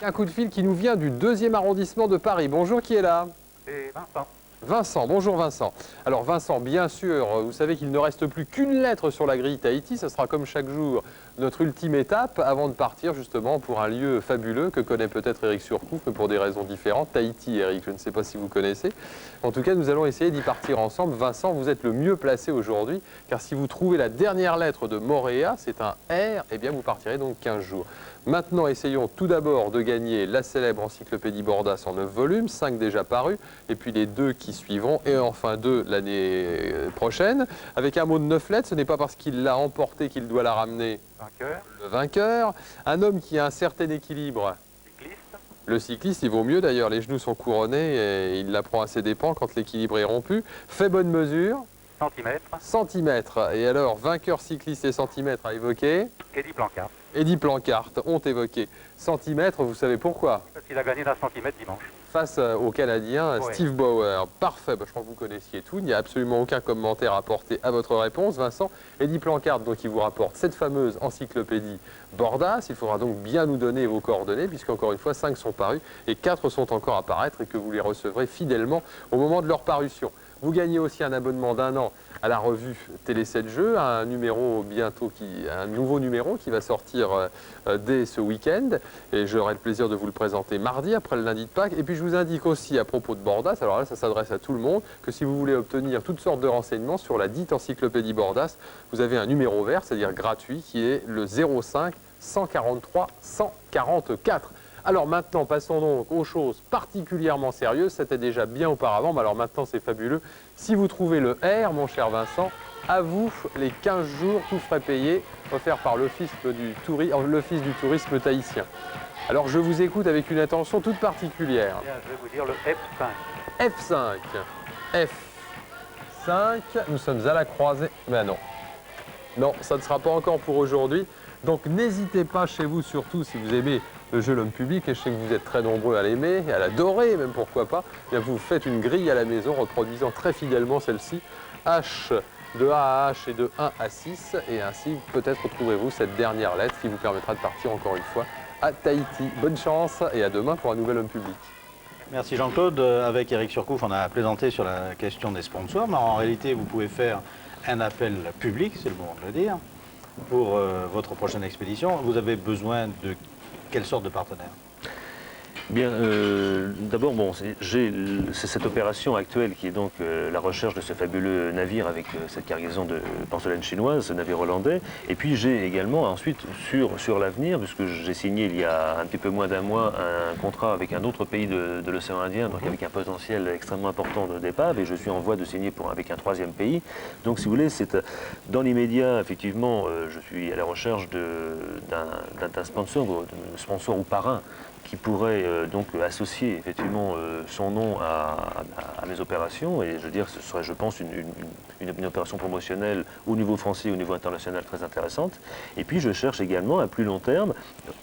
Un coup de fil qui nous vient du 2e arrondissement de Paris. Bonjour, qui est là? C'est Vincent. Vincent, bonjour Vincent. Alors Vincent, bien sûr, vous savez qu'il ne reste plus qu'une lettre sur la grille Tahiti. Ce sera comme chaque jour notre ultime étape avant de partir justement pour un lieu fabuleux que connaît peut-être Éric Surcouf, mais pour des raisons différentes. Tahiti, Éric, je ne sais pas si vous connaissez. En tout cas, nous allons essayer d'y partir ensemble. Vincent, vous êtes le mieux placé aujourd'hui, car si vous trouvez la dernière lettre de Moréa, c'est un R, eh bien vous partirez donc 15 jours. Maintenant, essayons tout d'abord de gagner la célèbre encyclopédie Bordas en 9 volumes, 5 déjà parus, et puis les 2 qui suivront, et enfin 2 l'année prochaine. Avec un mot de 9 lettres, ce n'est pas parce qu'il l'a emporté qu'il doit la ramener. Le vainqueur. Un homme qui a un certain équilibre. Le cycliste, il vaut mieux d'ailleurs, les genoux sont couronnés et il la prend à ses dépens quand l'équilibre est rompu. Fait bonne mesure. Centimètres. Centimètres. Et alors, vainqueur cycliste et centimètres à évoquer. Eddie Plancart. Eddie Plancart ont évoqué. Centimètres, vous savez pourquoi? Parce qu'il a gagné d'un centimètre dimanche. Face au Canadien Steve Bauer. Parfait, je crois que vous connaissiez tout. Il n'y a absolument aucun commentaire à apporter à votre réponse, Vincent. Eddie Plancart, donc, il vous rapporte cette fameuse encyclopédie Bordas. Il faudra donc bien nous donner vos coordonnées, puisqu'encore une fois, 5 sont parus et 4 sont encore à paraître et que vous les recevrez fidèlement au moment de leur parution. Vous gagnez aussi un abonnement d'1 an à la revue Télé 7 Jeux, un nouveau numéro qui va sortir dès ce week-end. Et j'aurai le plaisir de vous le présenter mardi, après le lundi de Pâques. Et puis je vous indique aussi à propos de Bordas, alors là ça s'adresse à tout le monde, que si vous voulez obtenir toutes sortes de renseignements sur la dite encyclopédie Bordas, vous avez un numéro vert, c'est-à-dire gratuit, qui est le 05 143 144. Alors maintenant, passons donc aux choses particulièrement sérieuses. C'était déjà bien auparavant, mais alors maintenant c'est fabuleux. Si vous trouvez le R, mon cher Vincent, à vous les 15 jours, tout frais payés, offerts par l'Office du tourisme tahitien. Alors je vous écoute avec une attention toute particulière. Bien, je vais vous dire le F5. F5. F5, nous sommes à la croisée. Mais non. Non, ça ne sera pas encore pour aujourd'hui. Donc n'hésitez pas chez vous, surtout si vous aimez le jeu L'Homme Public, et je sais que vous êtes très nombreux à l'aimer, à l'adorer même, pourquoi pas, bien vous faites une grille à la maison reproduisant très fidèlement celle-ci, H de A à H et de 1 à 6, et ainsi peut-être retrouverez-vous cette dernière lettre qui vous permettra de partir encore une fois à Tahiti. Bonne chance et à demain pour un nouvel Homme Public. Merci Jean-Claude. Avec Eric Surcouf, on a plaisanté sur la question des sponsors, mais en réalité, vous pouvez faire un appel public, c'est le moment de le dire, pour votre prochaine expédition. Vous avez besoin de quelle sorte de partenaire? Bien, d'abord, bon, c'est cette opération actuelle qui est donc la recherche de ce fabuleux navire avec cette cargaison de porcelaine chinoise, ce navire hollandais. Et puis j'ai également ensuite sur l'avenir, puisque j'ai signé il y a un petit peu moins d'un mois un contrat avec un autre pays de l'océan Indien, donc avec un potentiel extrêmement important d'épave, et je suis en voie de signer avec un 3e pays. Donc si vous voulez, c'est dans l'immédiat, effectivement, je suis à la recherche d'un sponsor ou parrain qui pourrait donc associer effectivement son nom à mes opérations, et je veux dire ce serait, je pense, une opération promotionnelle au niveau français et au niveau international très intéressante. Et puis je cherche également à plus long terme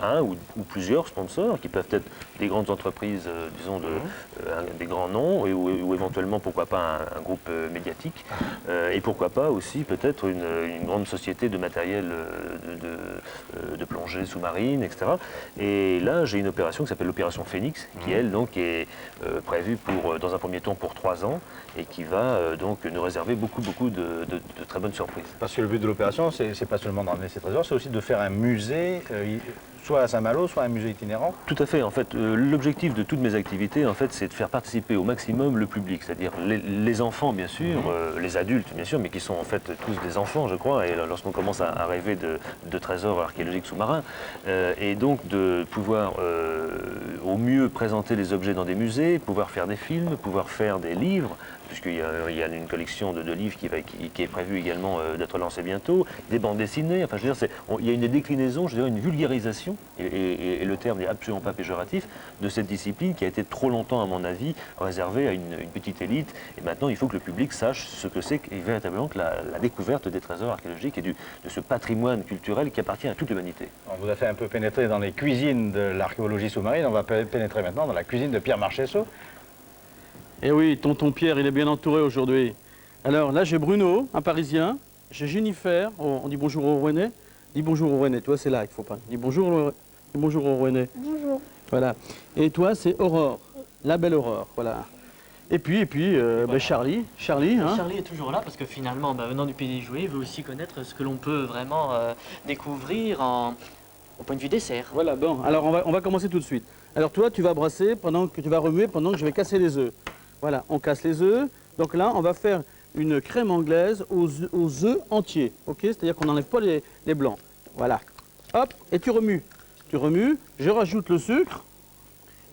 un ou plusieurs sponsors qui peuvent être des grandes entreprises, disons des grands noms, ou éventuellement pourquoi pas un groupe médiatique, et pourquoi pas aussi peut-être une grande société de matériel de plongée sous-marine, etc. Et là j'ai une opération qui s'appelle l'opération Phoenix, qui elle donc est prévue dans un premier temps pour 3 ans, et qui va donc nous réserver beaucoup de très bonnes surprises. Parce que le but de l'opération, c'est pas seulement de ramener ces trésors, c'est aussi de faire un musée, soit à Saint-Malo, soit un musée itinérant. Tout à fait. En fait, l'objectif de toutes mes activités, en fait, c'est de faire participer au maximum le public, c'est-à-dire les enfants, bien sûr, les adultes, bien sûr, mais qui sont en fait tous des enfants, je crois, et lorsqu'on commence à rêver de trésors archéologiques sous-marins, et donc de pouvoir au mieux présenter les objets dans des musées, pouvoir faire des films, pouvoir faire des livres, puisqu'il y a une collection de livres qui est prévue également d'être lancée bientôt, des bandes dessinées, enfin je veux dire, il y a une déclinaison, je dirais une vulgarisation, et le terme n'est absolument pas péjoratif, de cette discipline qui a été trop longtemps, à mon avis, réservée à une petite élite, et maintenant il faut que le public sache ce que c'est véritablement que la découverte des trésors archéologiques et de ce patrimoine culturel qui appartient à toute l'humanité. On vous a fait un peu pénétrer dans les cuisines de l'archéologie sous-marine, on va pénétrer maintenant dans la cuisine de Pierre Marchessault. Eh oui, tonton Pierre, il est bien entouré aujourd'hui. Alors là, j'ai Bruno, un Parisien. J'ai Jennifer, on dit bonjour au Rouennais. Dis bonjour au Rouennais, toi c'est là qu'il faut pas. Dis bonjour au Rouennais. Bonjour. Voilà. Et toi, c'est Aurore, la belle Aurore, voilà. Et puis voilà. Charlie. Hein. Charlie est toujours là parce que finalement, venant du pays des jouets, il veut aussi connaître ce que l'on peut vraiment découvrir au point de vue dessert. Voilà, bon, alors on va commencer tout de suite. Alors toi, tu vas brasser, tu vas remuer pendant que je vais casser les œufs. Voilà, on casse les œufs. Donc là, on va faire une crème anglaise aux œufs entiers. Ok, c'est-à-dire qu'on n'enlève pas les blancs. Voilà. Hop, et tu remues. Tu remues, je rajoute le sucre.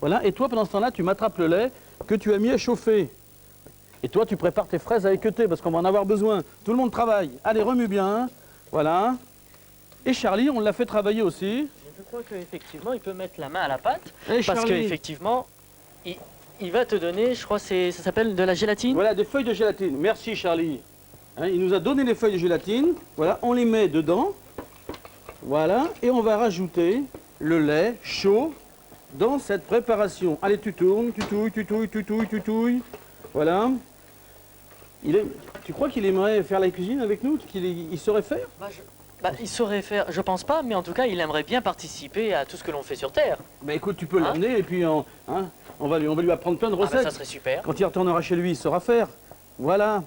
Voilà, et toi, pendant ce temps-là, tu m'attrapes le lait que tu as mis à chauffer. Et toi, tu prépares tes fraises à équeuter parce qu'on va en avoir besoin. Tout le monde travaille. Allez, remue bien. Voilà. Et Charlie, on l'a fait travailler aussi. Je crois qu'effectivement, il peut mettre la main à la pâte. Hey, parce qu'effectivement, il va te donner, je crois, ça s'appelle de la gélatine. Voilà, des feuilles de gélatine. Merci, Charlie. Hein, il nous a donné les feuilles de gélatine. Voilà, on les met dedans. Voilà, et on va rajouter le lait chaud dans cette préparation. Allez, tu tournes, tu touilles. Voilà. Tu crois qu'il aimerait faire la cuisine avec nous? Il saurait faire? Il saurait faire, je pense pas, mais en tout cas, il aimerait bien participer à tout ce que l'on fait sur Terre. Écoute, tu peux l'emmener et puis on va lui apprendre plein de recettes. Ça serait super. Quand il retournera chez lui, il saura faire. Voilà.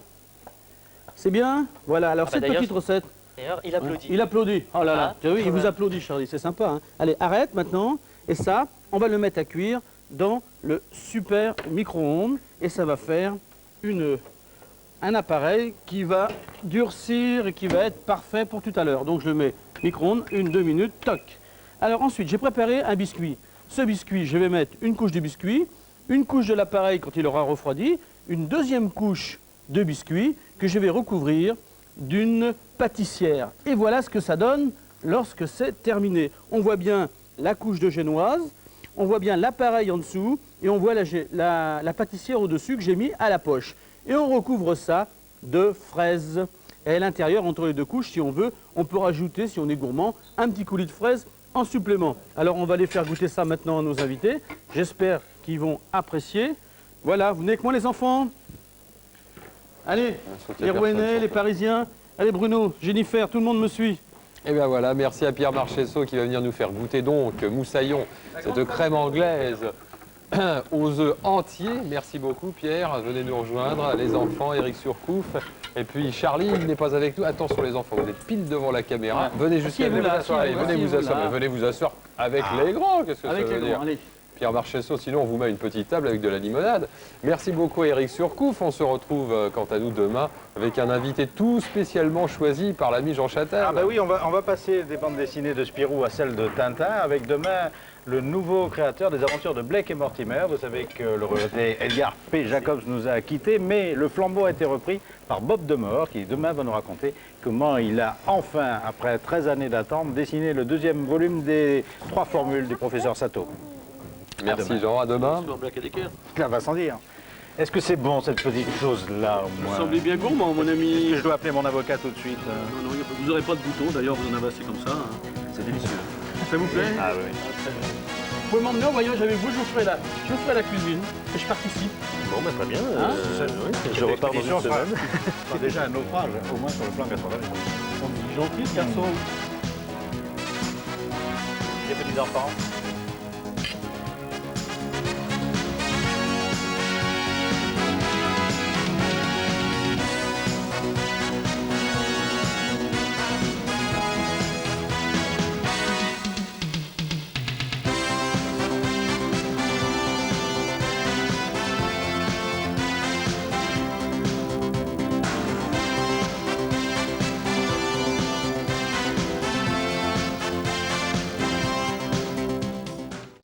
C'est bien. Voilà, alors cette petite recette. D'ailleurs, il applaudit. Il applaudit. Oh là là, Voilà. tu as vu, il vous applaudit, Charlie, c'est sympa. Hein. Allez, arrête maintenant. Et ça, on va le mettre à cuire dans le super micro-ondes. Et ça va faire un appareil qui va durcir et qui va être parfait pour tout à l'heure. Donc je le mets micro-ondes, 1-2 minutes, toc. Alors ensuite, j'ai préparé un biscuit. Ce biscuit, je vais mettre une couche de biscuit, une couche de l'appareil quand il aura refroidi, une deuxième couche de biscuit que je vais recouvrir d'une pâtissière. Et voilà ce que ça donne lorsque c'est terminé. On voit bien la couche de génoise, on voit bien l'appareil en dessous et on voit la pâtissière au-dessus que j'ai mis à la poche. Et on recouvre ça de fraises. Et à l'intérieur, entre les deux couches, si on veut, on peut rajouter, si on est gourmand, un petit coulis de fraises en supplément. Alors on va les faire goûter ça maintenant à nos invités. J'espère qu'ils vont apprécier. Voilà, vous venez avec moi les enfants? Allez, les Rouennais, les Parisiens. Allez Bruno, Jennifer, tout le monde me suit. Et bien voilà, merci à Pierre Marchessault qui va venir nous faire goûter donc Moussaillon, cette crème anglaise aux œufs entiers. Merci beaucoup Pierre, venez nous rejoindre, les enfants, Éric Surcouf. Et puis Charlie, il n'est pas avec nous. Attention les enfants, vous êtes pile devant la caméra. Venez jusqu'à vous asseoir. Venez vous asseoir. Venez vous asseoir avec les grands. Qu'est-ce que ça veut dire? Pierre Marchessault, sinon on vous met une petite table avec de la limonade. Merci beaucoup Éric Surcouf. On se retrouve quant à nous demain avec un invité tout spécialement choisi par l'ami Jean Châtel. Ah bah oui, on va passer des bandes dessinées de Spirou à celles de Tintin avec demain le nouveau créateur des aventures de Blake et Mortimer. Vous savez que le regretté Edgar P. Jacobs nous a quittés, mais le flambeau a été repris par Bob Demore qui demain va nous raconter comment il a enfin, après 13 années d'attente, dessiné le deuxième volume des 3 formules du professeur Sato. Merci Jean, à demain. Cela va sans dire. Est-ce que c'est bon cette petite chose-là au moins? Vous semblez bien gourmand mon ami. Je dois appeler mon avocat tout de suite. Non, vous n'aurez pas de bouton, d'ailleurs vous en avez assez comme ça. Hein. C'est délicieux. Ça vous plaît? Ah oui. Vous pouvez m'emmener en voyage avec vous, je vous ferai la cuisine et je participe. Bon, bah très bien. Oui, je repars dans une semaine. C'est déjà un naufrage, au moins sur le plan gastronomique. On dit gentil ce garçon. Les petits enfants.